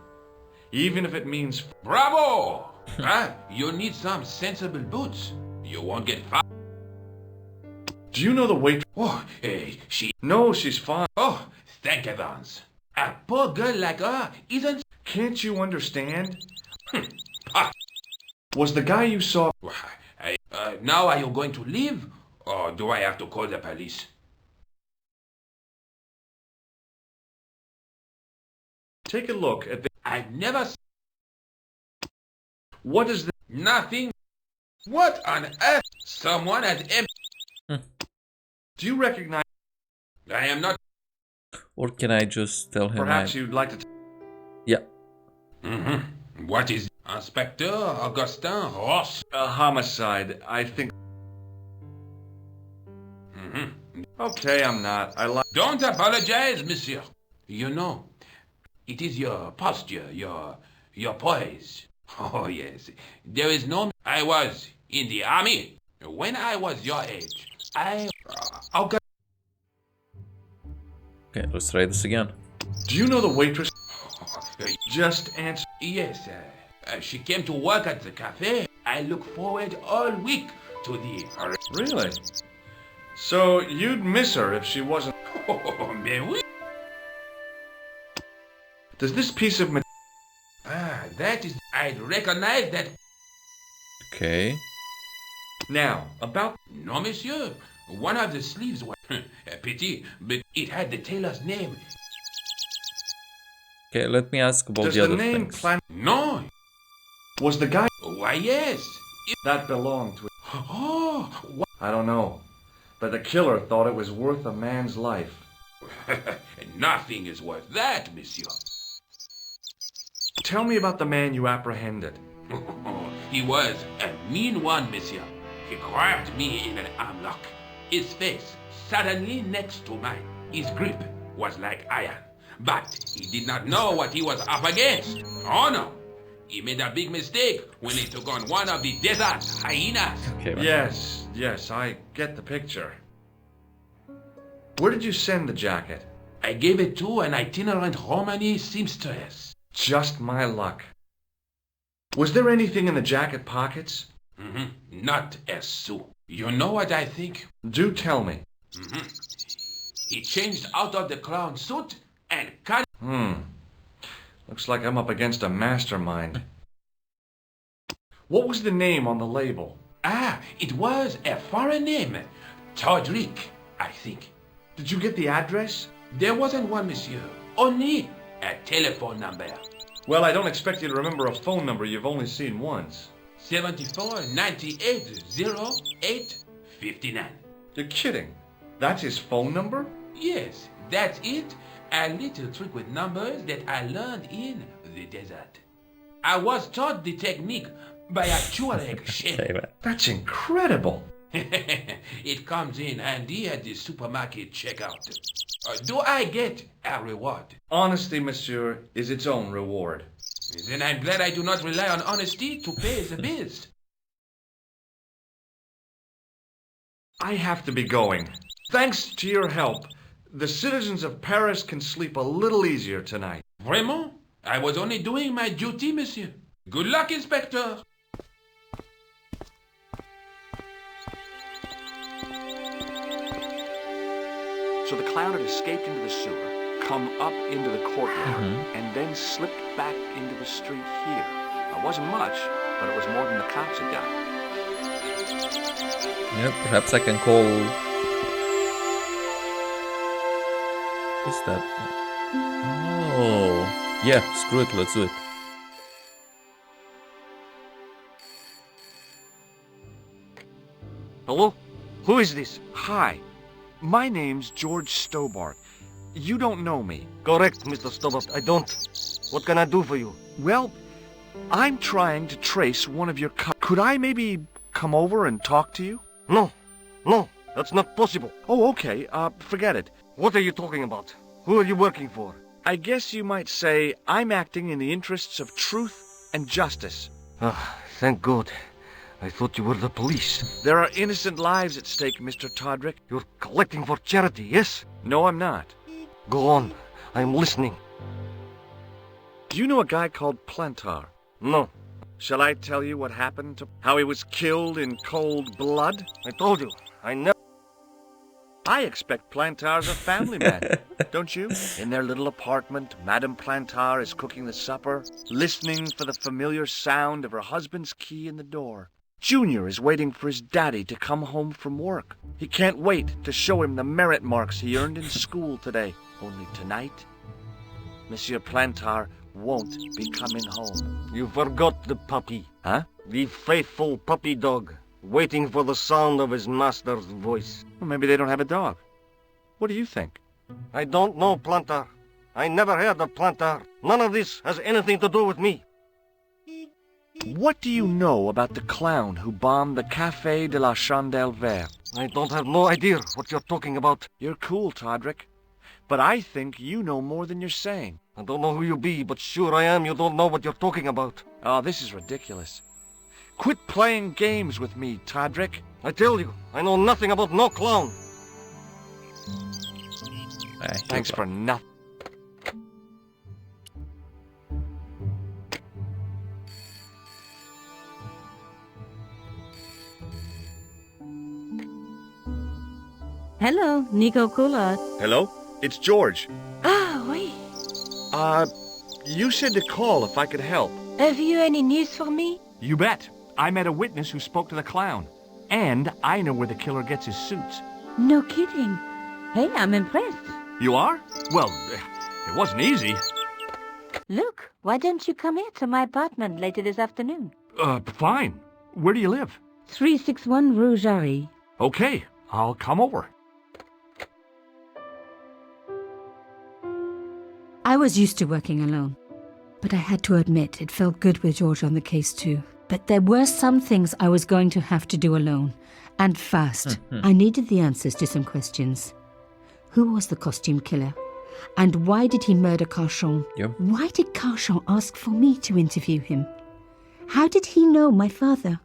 Even if it means... Bravo! Huh? You need some sensible boots. You won't get fired. Do you know the waitress? Oh, hey, she... No, she's fine. Oh, thank heavens. A poor girl like her isn't... Can't you understand? Ah. Was the guy you saw... Now are you going to leave? Or do I have to call the police? Take a look at the... I've never... What is the... Nothing. What on earth? Someone has... Do you recognize... I am not... Or can I just tell him Perhaps you'd like to... Yeah. Mm-hmm. What is... Inspector Augustin Ross? A homicide, I think... Mm-hmm. Okay, I'm not. I like... Don't apologize, monsieur. You know, it is your posture, your poise. Oh, yes. There is no... I was in the army. When I was your age, Okay, let's try this again. Do you know the waitress? Just answer... Yes, She came to work at the cafe. I look forward all week to the... Really? So you'd miss her if she wasn't... Oh, mais oui. Does this piece of... That is... I'd recognize that... Okay. Now, about... No, monsieur. One of the sleeves was... a pity, but it had the tailor's name. Okay, let me ask about Does the the other name things. No. Was the guy... Why, yes. That belonged to... Oh, what? I don't know. But the killer thought it was worth a man's life. Nothing is worth that, monsieur. Tell me about the man you apprehended. He was a mean one, monsieur. He grabbed me in an armlock. His face suddenly next to mine. His grip was like iron. But he did not know what he was up against. Oh no. He made a big mistake when he took on one of the desert hyenas. Okay, Yes, I get the picture. Where did you send the jacket? I gave it to an itinerant Romani seamstress. Just my luck. Was there anything in the jacket pockets? Not a sou. You know what I think? Do tell me. He changed out of the clown suit and cut... Looks like I'm up against a mastermind. What was the name on the label? It was a foreign name. Todrick, I think. Did you get the address? There wasn't one, monsieur. Only a telephone number. Well, I don't expect you to remember a phone number you've only seen once. 74 98 08 59. You're kidding. That's his phone number? Yes, that's it. A little trick with numbers that I learned in the desert. I was taught the technique by a Tuareg sheikh. That's incredible. It comes in handy at the supermarket checkout. Do I get a reward? Honesty, monsieur, is its own reward. Then I'm glad I do not rely on honesty to pay the bills. I have to be going. Thanks to your help, the citizens of Paris can sleep a little easier tonight. Vraiment? I was only doing my duty, monsieur. Good luck, Inspector. So the clown had escaped into the sewer, come up into the courtyard, and then slipped back into the street here. It wasn't much, but it was more than the cops had got. Yeah, perhaps I can call... What's that? Oh, yeah, screw it, let's do it. Hello? Who is this? Hi, my name's George Stobart. You don't know me. Correct, Mr. Stobart, I don't. What can I do for you? Well, I'm trying to trace one of your Could I maybe come over and talk to you? No, that's not possible. Oh, okay, forget it. What are you talking about? Who are you working for? I guess you might say I'm acting in the interests of truth and justice. Thank God. I thought you were the police. There are innocent lives at stake, Mr. Todrick. You're collecting for charity, yes? No, I'm not. Go on. I'm listening. Do you know a guy called Plantar? No. Shall I tell you what happened to how he was killed in cold blood? I told you. I never... I expect Plantar's a family man, don't you? In their little apartment, Madame Plantar is cooking the supper, listening for the familiar sound of her husband's key in the door. Junior is waiting for his daddy to come home from work. He can't wait to show him the merit marks he earned in school today. Only tonight, Monsieur Plantar won't be coming home. You forgot the puppy. Huh? The faithful puppy dog, waiting for the sound of his master's voice. Well, maybe they don't have a dog. What do you think? I don't know, Plantar. I never heard of Plantar. None of this has anything to do with me. What do you know about the clown who bombed the Café de la Chandelle Verte? I don't have no idea what you're talking about. You're cool, Todrick. But I think you know more than you're saying. I don't know who you be, but sure I am you don't know what you're talking about. Oh, this is ridiculous. Quit playing games with me, Todrick. I tell you, I know nothing about no clown. Thanks for nothing. Hello, Nico Coulard. Hello? It's George. Ah, oui. You said to call if I could help. Have you any news for me? You bet. I met a witness who spoke to the clown. And I know where the killer gets his suits. No kidding. Hey, I'm impressed. You are? Well, it wasn't easy. Look, why don't you come here to my apartment later this afternoon? Fine. Where do you live? 361 Rue Jarry. Okay, I'll come over. I was used to working alone, but I had to admit it felt good with George on the case too. But there were some things I was going to have to do alone, and fast. I needed the answers to some questions. Who was the costume killer? And why did he murder Carchon? Yep. Why did Carchon ask for me to interview him? How did he know my father?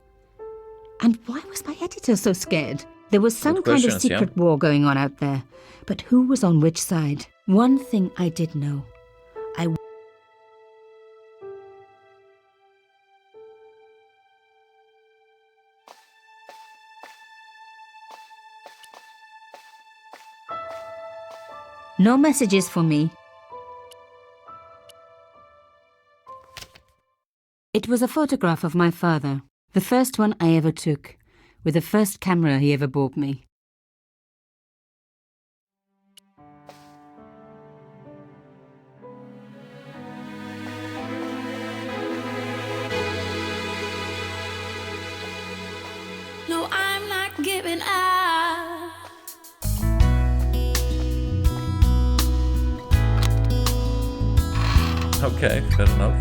And why was my editor so scared? There was some kind of secret war going on out there, but who was on which side? One thing I did know. No messages for me. It was a photograph of my father, the first one I ever took, with the first camera he ever bought me. No, I'm not giving up. Okay, fair enough.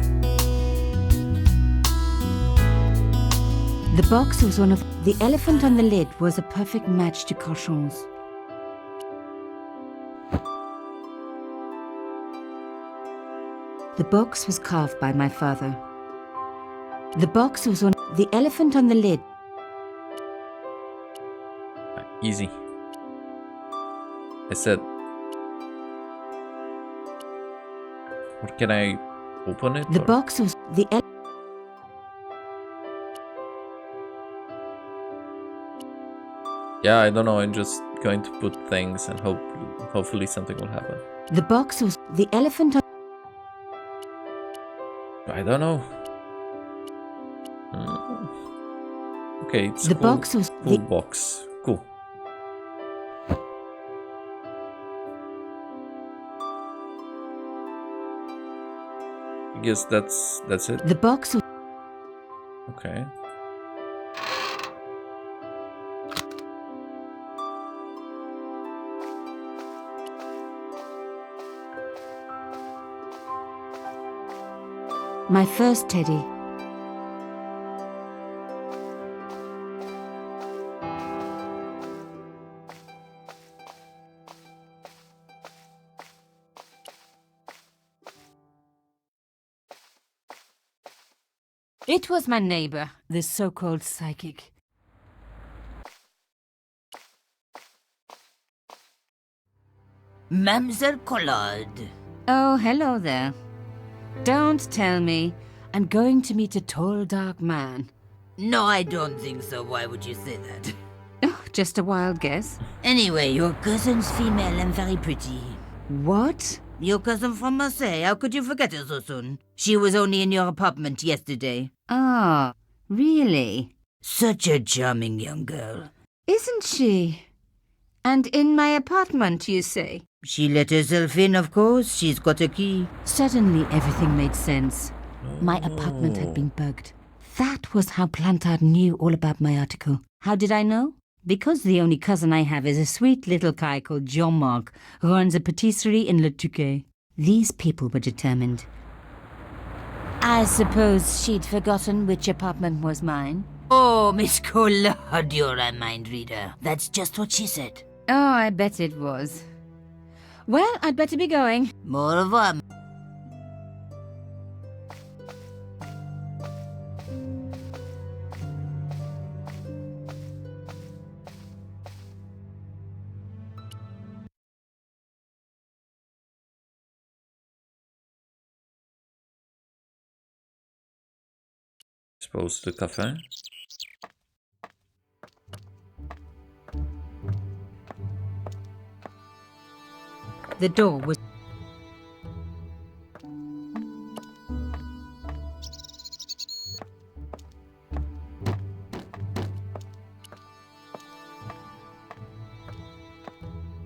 The box was one of... The elephant on the lid was a perfect match to Carchon's. The box was carved by my father. The box was one... The elephant on the lid... Easy. I said... Or can I open it? The or? box was... The Yeah, I don't know. I'm just going to put things and hopefully something will happen. The box was... The elephant on... I don't know. Okay, it's The cool. box was... Cool The... box. Cool. I guess that's it. The box was... Okay. My first teddy. It was my neighbor, this so-called psychic. Mademoiselle Collard. Oh, hello there. Don't tell me. I'm going to meet a tall, dark man. No, I don't think so. Why would you say that? Oh, just a wild guess. Anyway, your cousin's female and very pretty. What? Your cousin from Marseille. How could you forget her so soon? She was only in your apartment yesterday. Ah, really? Such a charming young girl. Isn't she? And in my apartment, you say? She let herself in, of course. She's got a key. Suddenly, everything made sense. My apartment had been bugged. That was how Plantard knew all about my article. How did I know? Because the only cousin I have is a sweet little guy called Jean-Marc, who runs a patisserie in Le Touquet. These people were determined. I suppose she'd forgotten which apartment was mine. Oh, Miss Collard, you're a mind reader. That's just what she said. Oh, I bet it was. Well, I'd better be going. Au revoir. Suppose the cafe. The door was...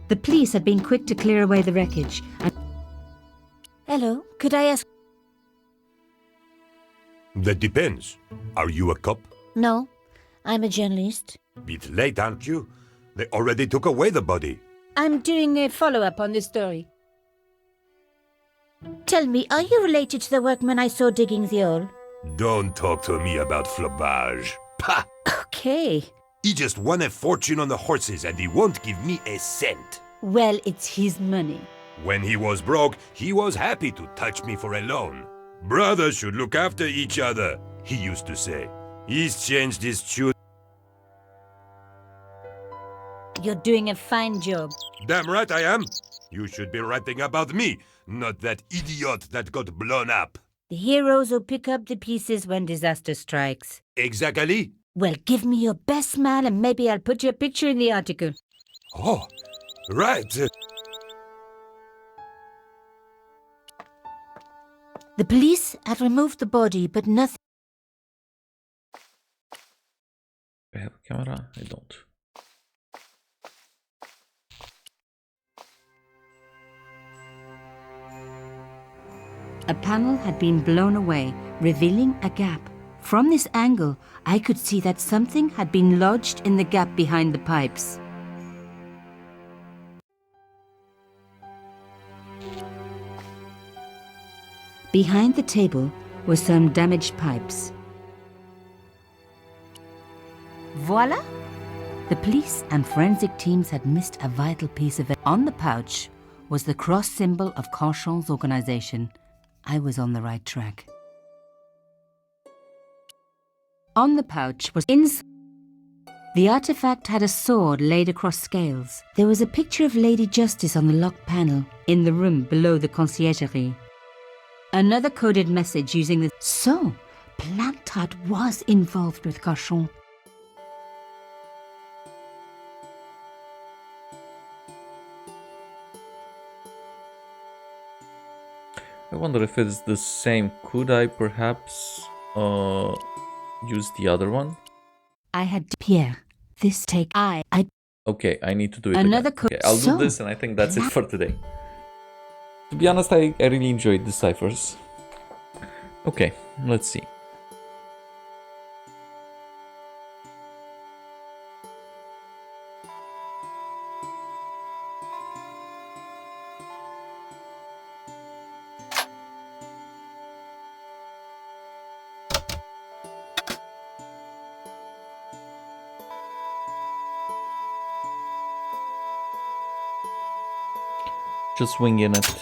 The police had been quick to clear away the wreckage. And... Hello, could I ask? That depends. Are you a cop? No, I'm a journalist. Bit late, aren't you? They already took away the body. I'm doing a follow-up on this story. Tell me, are you related to the workman I saw digging the hole? Don't talk to me about flobage. Pah! Okay. He just won a fortune on the horses and he won't give me a cent. Well, it's his money. When he was broke, he was happy to touch me for a loan. Brothers should look after each other, he used to say. He's changed his tune. You're doing a fine job. Damn right I am. You should be writing about me, not that idiot that got blown up. The heroes who pick up the pieces when disaster strikes. Exactly. Well, give me your best smile and maybe I'll put your picture in the article. Oh, right. The police had removed the body, but nothing... I have a camera? I don't. A panel had been blown away, revealing a gap. From this angle, I could see that something had been lodged in the gap behind the pipes. Behind the table were some damaged pipes. Voila! The police and forensic teams had missed a vital piece of it. On the pouch was the cross symbol of Carchon's organization. I was on the right track. On the pouch was inside. The artifact had a sword laid across scales. There was a picture of Lady Justice on the locked panel in the room below the conciergerie. Another coded message using the... So, Plantard was involved with Carchon. I wonder if it's the same. Could I perhaps use the other one? I had Pierre. This take I Okay, I need to do it Another again. Okay, I'll do so, this and I think that's it for today. To be honest, I really enjoyed the ciphers. Okay, let's see. Just winging it.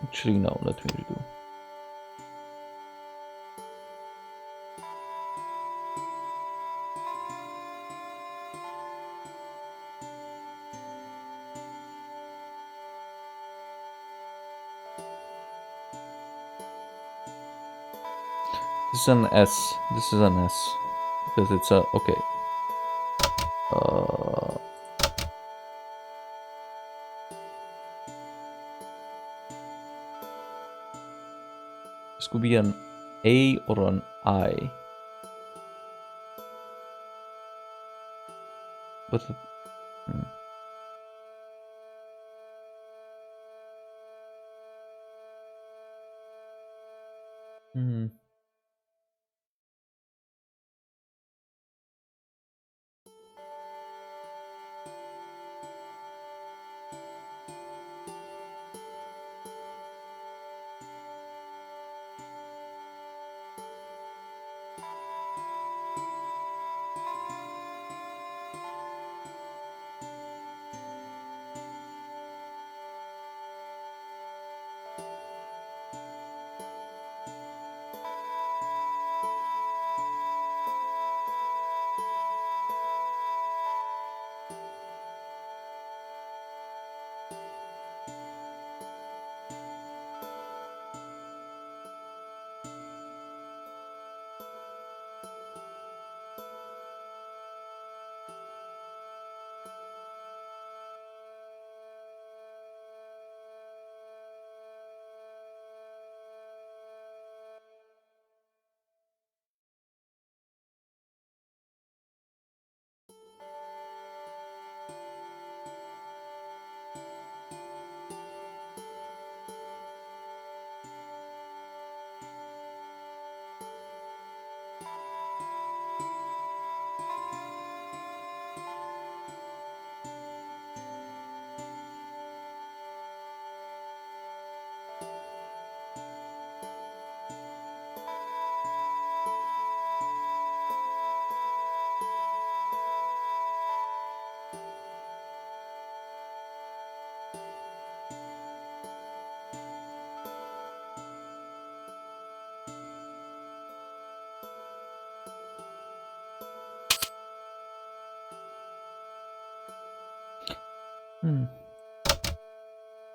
Actually, no, let me redo. This is an S. This is an S. Because it's a... Okay. This could be an A or an I. But...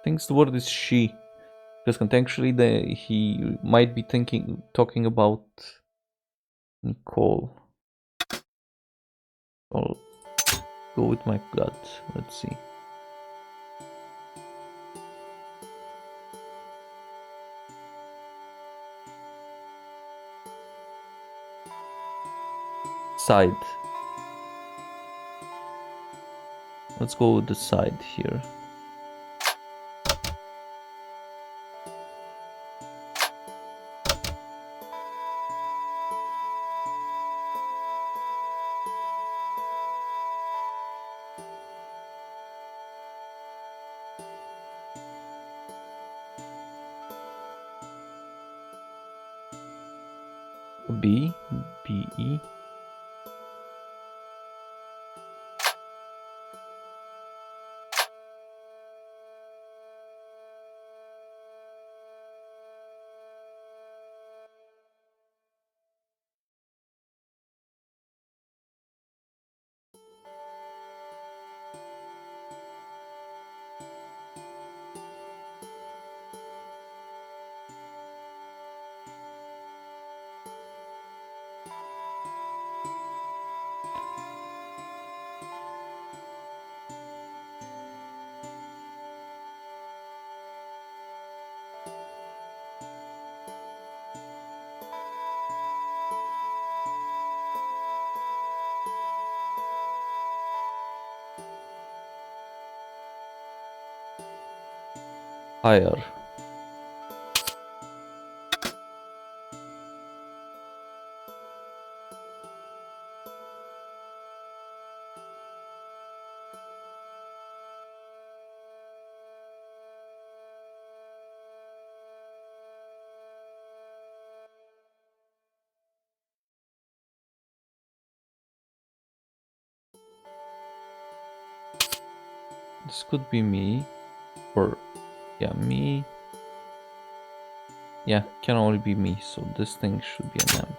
Thinks the word is she. Because contextually he might be talking about Nicole. I'll go with my gut. Let's see. Side. Let's go with the side here. B, B, E. Higher. This could be me, or yeah, me. Yeah, can only be me, so this thing should be an M.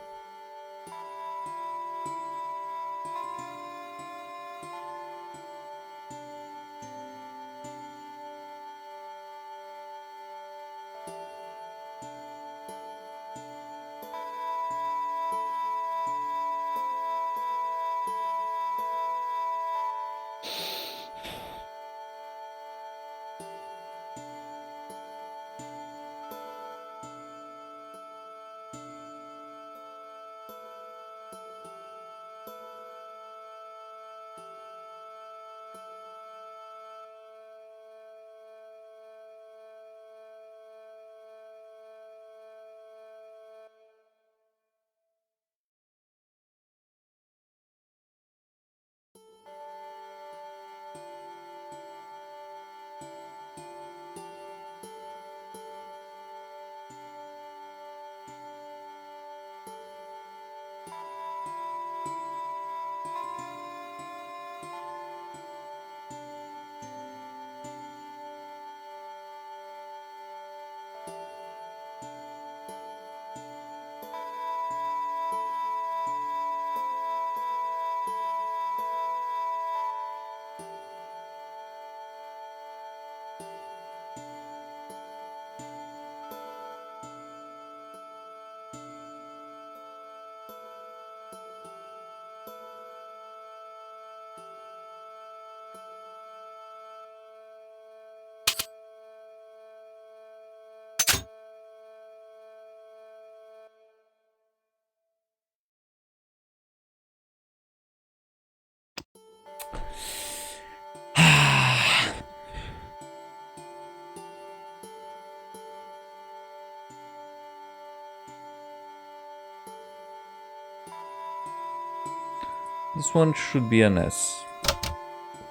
This one should be an S.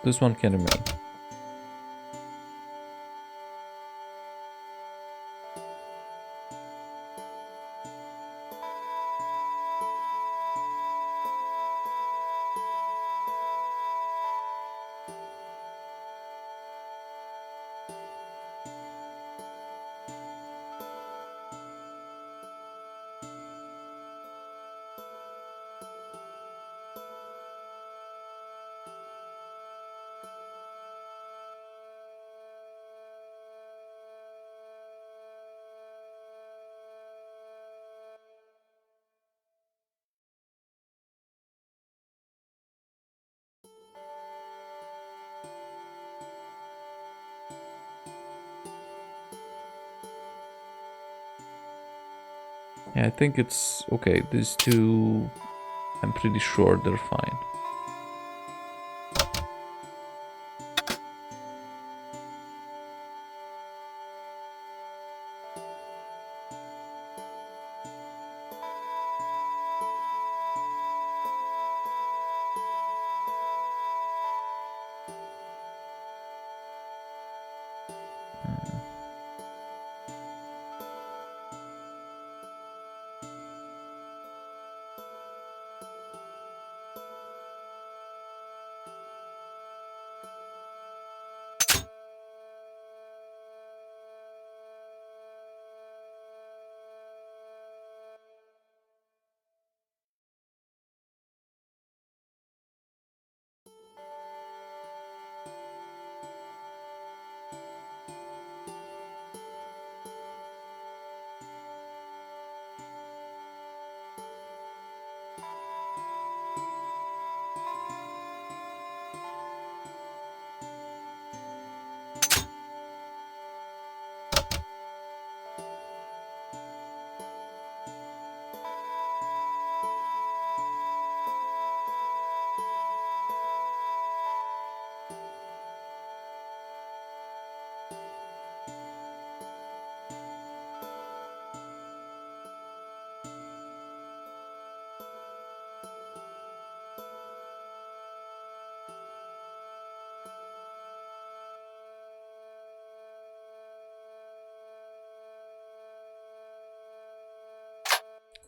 This one can remain. Yeah, I think it's okay. These two, I'm pretty sure they're fine.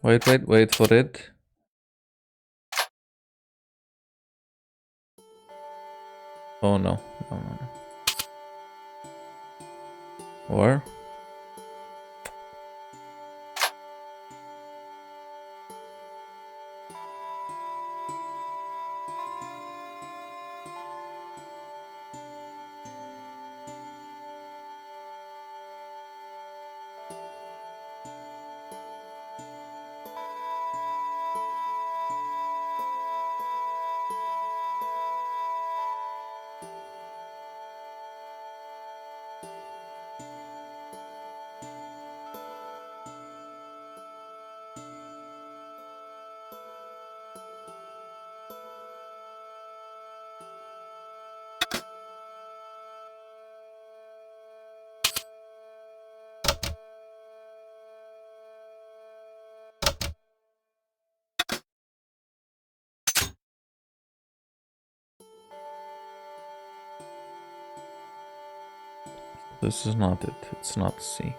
Wait for it. Oh no. Or? This is not it. It's not C.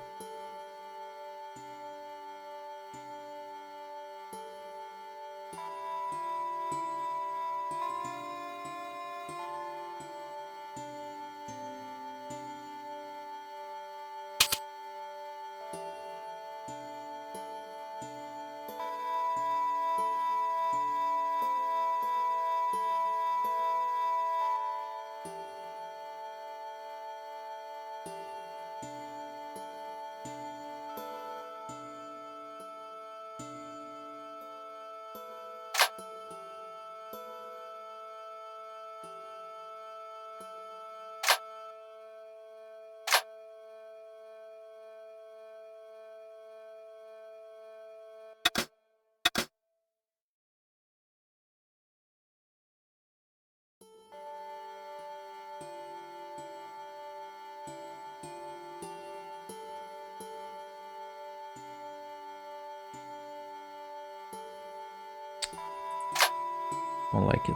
I don't like it.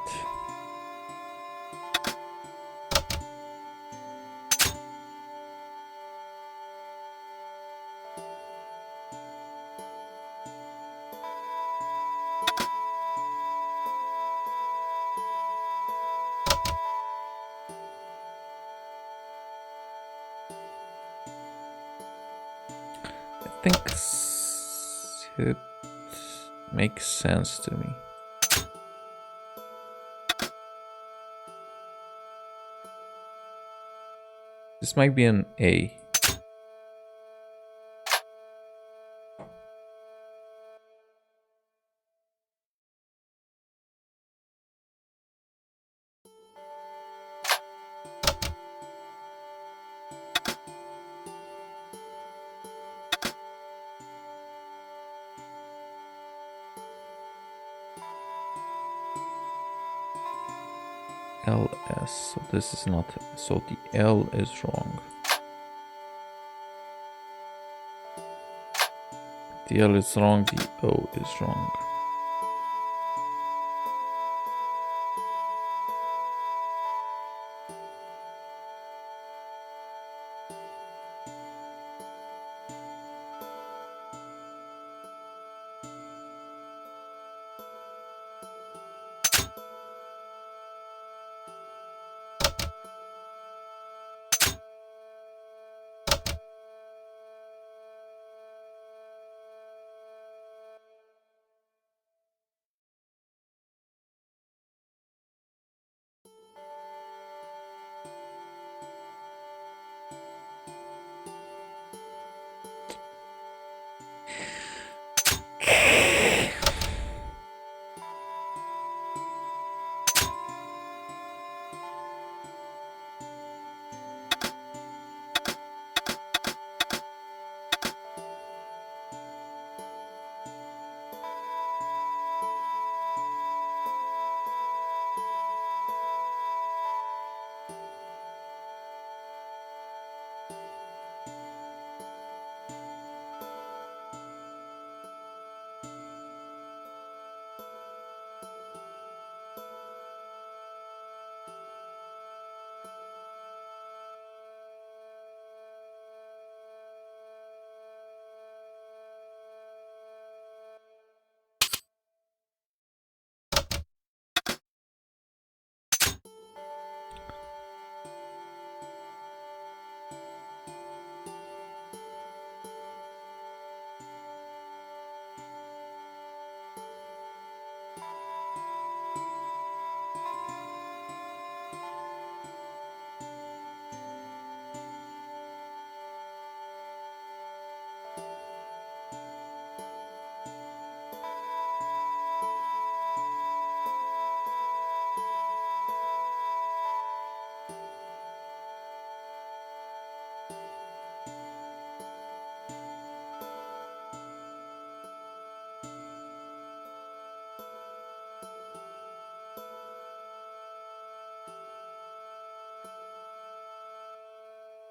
I think it makes sense to me. This might be an A. LS. So this is not. So the L is wrong. The L is wrong. The O is wrong.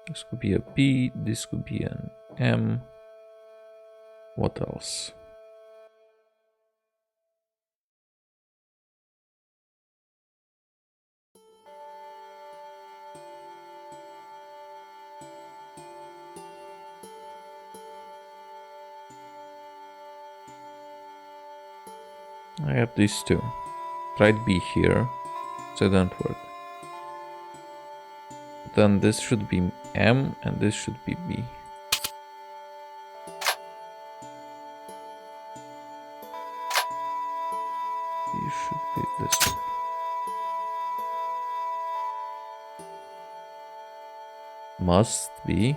This could be a B, this could be an M. What else? I have these two. Tried B here, so it didn't work. Then this should be M and this should be B. B should be this one. Must be.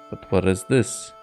But what is this?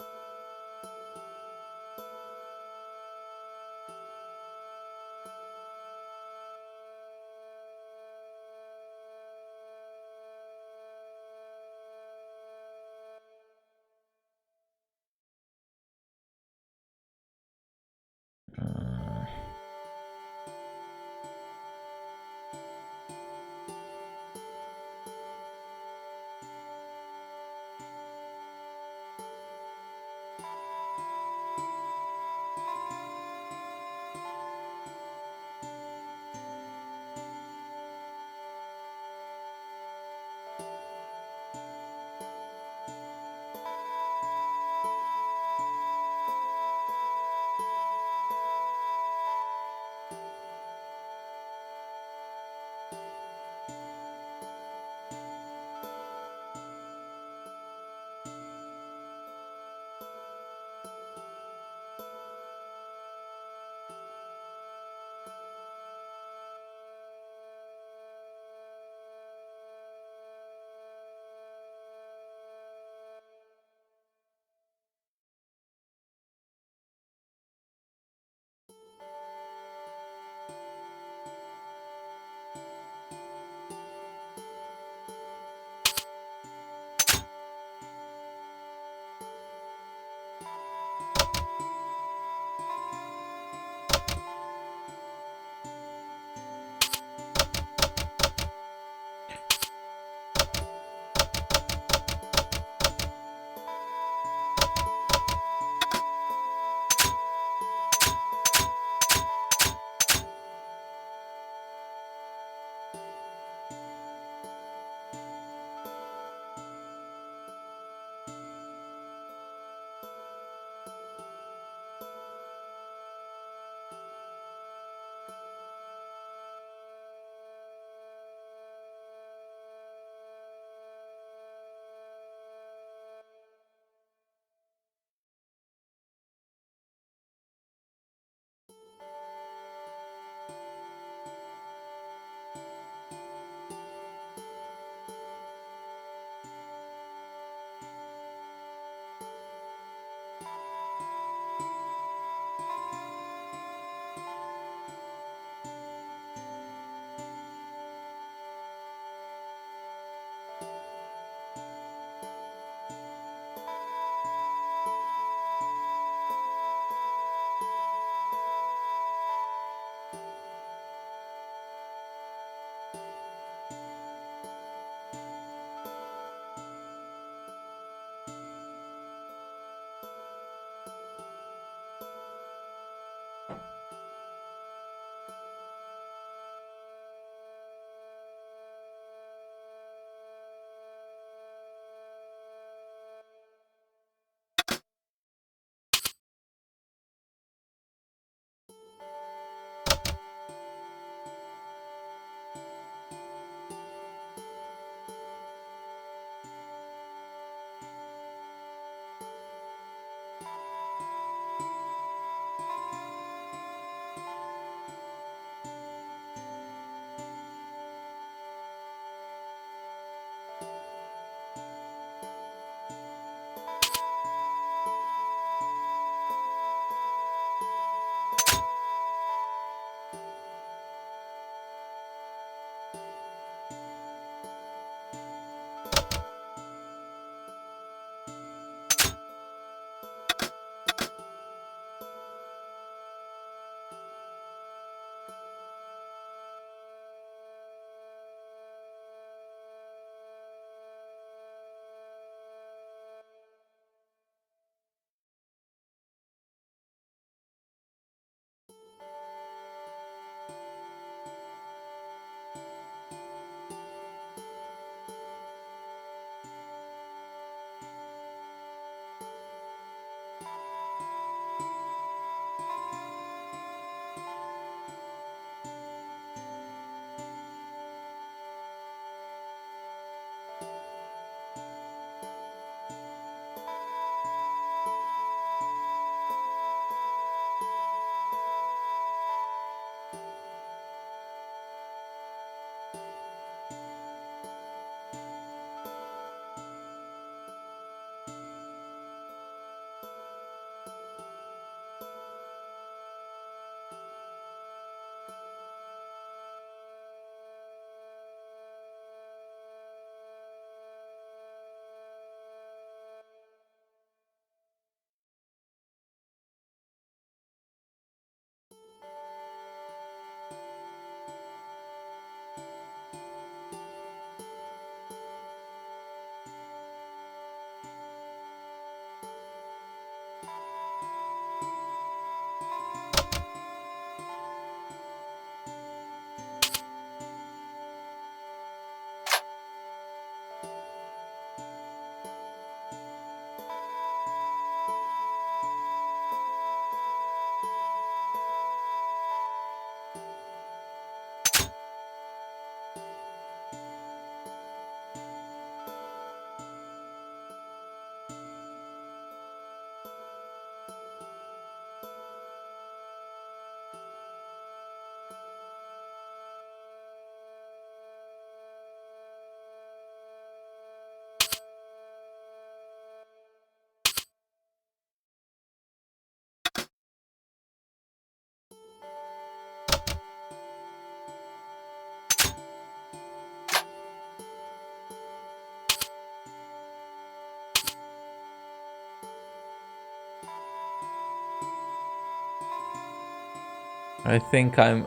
I think I'm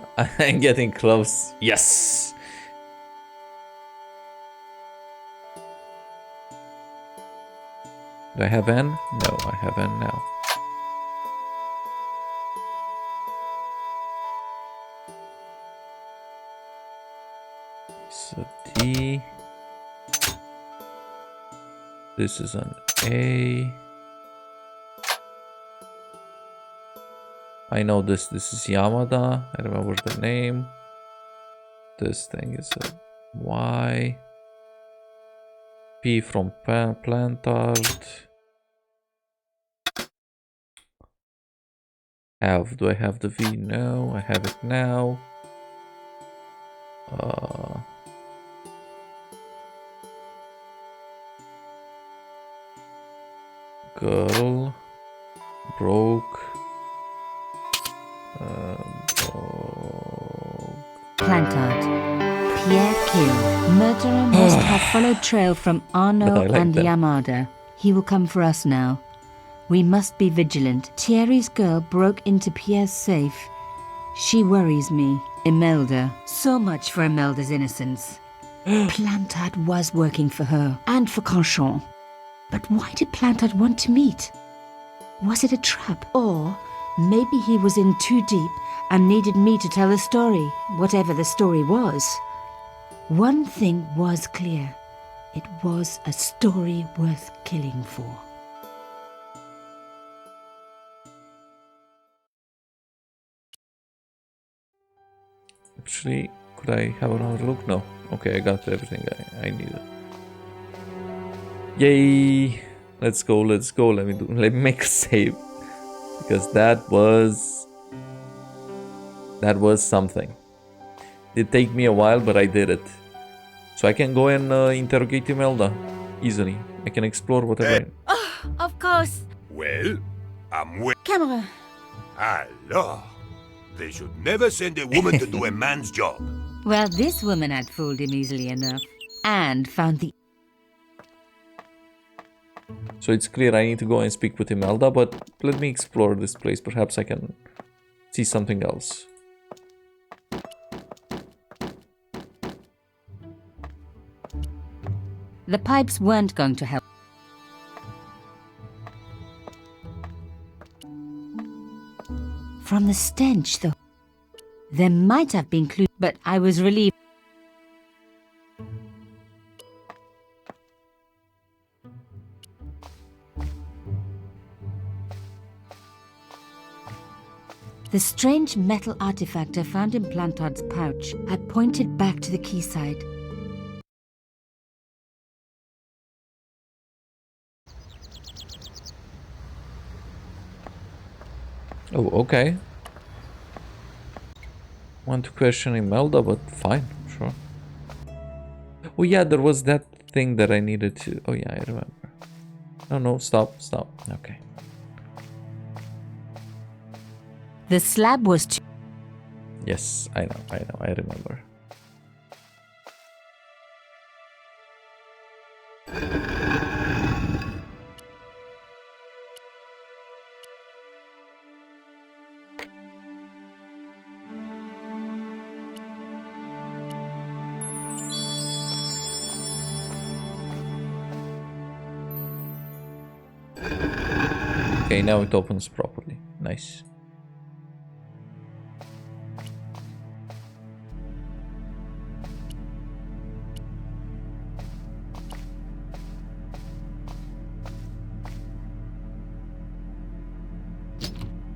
getting close. Yes. Do I have N? No, I have N now. So D. This is an A. I know this is Yamada. I remember the name. This thing is a Y. P from Plantard. Do I have the V? No, I have it now. Girl. Broke. Plantard. Pierre Kill. Murderer must have followed trail from Arno like and that. Yamada. He will come for us now. We must be vigilant. Thierry's girl broke into Pierre's safe. She worries me. Imelda. So much for Imelda's innocence. Plantard was working for her and for Canchon. But why did Plantard want to meet? Was it a trap? Or maybe he was in too deep and needed me to tell a story, whatever the story was. One thing was clear. It was a story worth killing for. Actually, could I have another look? No. Okay, I got everything I needed. Yay! Let's go. Let me make a save. Because that was something. It take me a while, but I did it. So I can go and interrogate Imelda easily. I can explore whatever. Of course. Well, I'm Camera. Alors, they should never send a woman to do a man's job. Well, this woman had fooled him easily enough. And found the... So it's clear I need to go and speak with Imelda, but let me explore this place. Perhaps I can see something else. The pipes weren't going to help. From the stench, though. There might have been clues, but I was relieved. The strange metal artifact I found in Plantard's pouch had pointed back to the quayside. Oh, okay. Want to question Imelda, but fine, sure. Oh yeah, there was that thing that I needed to... Oh yeah, I remember. No, stop. Okay. The slab was too... Yes, I know, I remember. Okay, now it opens properly. Nice.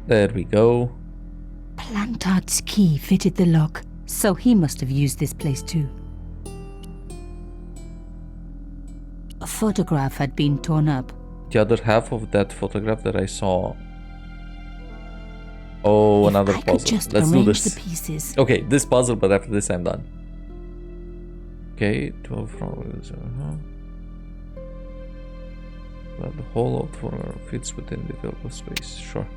There we go. Plantard's key fitted the lock, so he must have used this place too. A photograph had been torn up. The other half of that photograph that I saw. Oh, another I could puzzle. just Let's do arrange this. the pieces. Okay, this puzzle, but after this I'm done. Okay, 12 from but the whole of the photograph fits within the available space. Sure.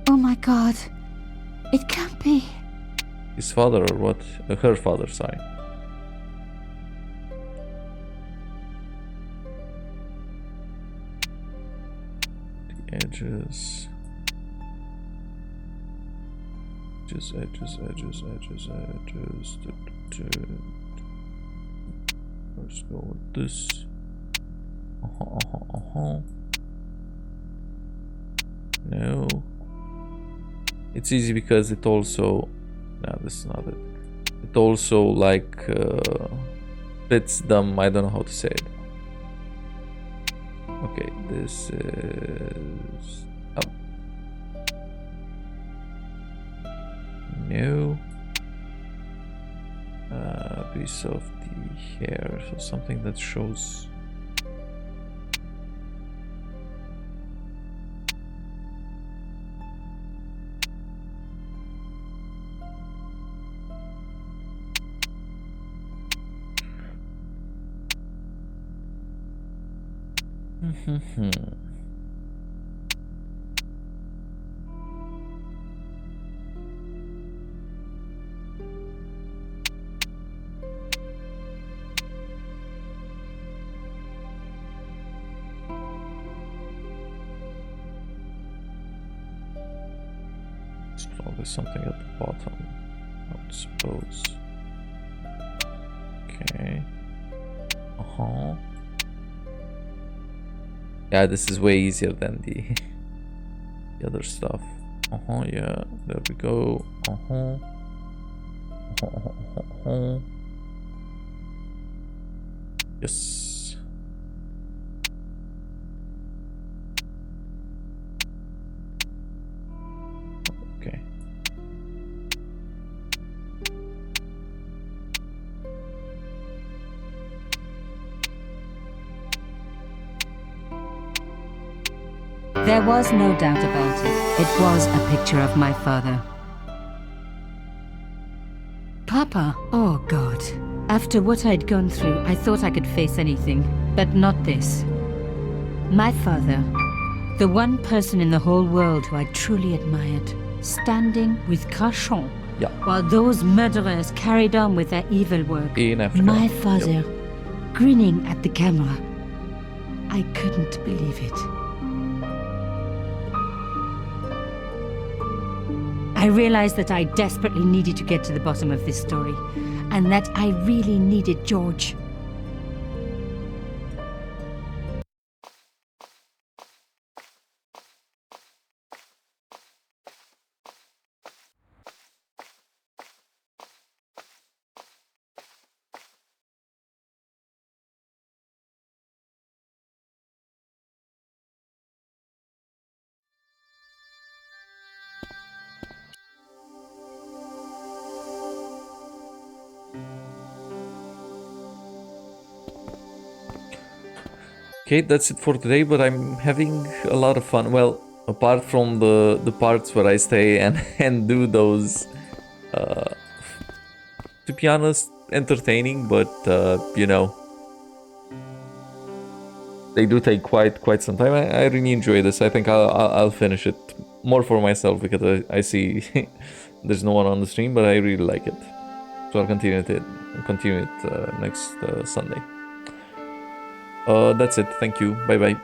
Oh my god. It can't be. His father or what? Her father, sorry. The edge edges. Edges. Let's go with this. No. It's easy because it also... No, this is not it. It also like fits them. I don't know how to say it. Okay, this is up. No. Piece of the hair, so something that shows. There's probably something at the bottom, I would suppose. Okay. Yeah, this is way easier than the other stuff. Yeah, there we go. Yes. Okay. There was no doubt about it. It was a picture of my father. Papa, oh God. After what I'd gone through, I thought I could face anything, but not this. My father, the one person in the whole world who I truly admired, standing with Crachon, while those murderers carried on with their evil work. In Africa. My father, grinning at the camera. I couldn't believe it. I realized that I desperately needed to get to the bottom of this story, and that I really needed George. Okay, that's it for today, but I'm having a lot of fun. Well, apart from the parts where I stay and do those, to be honest, entertaining, but you know, they do take quite some time. I really enjoy this. I think I'll finish it more for myself because I see there's no one on the stream, but I really like it. So I'll continue it next Sunday. That's it. Thank you. Bye bye.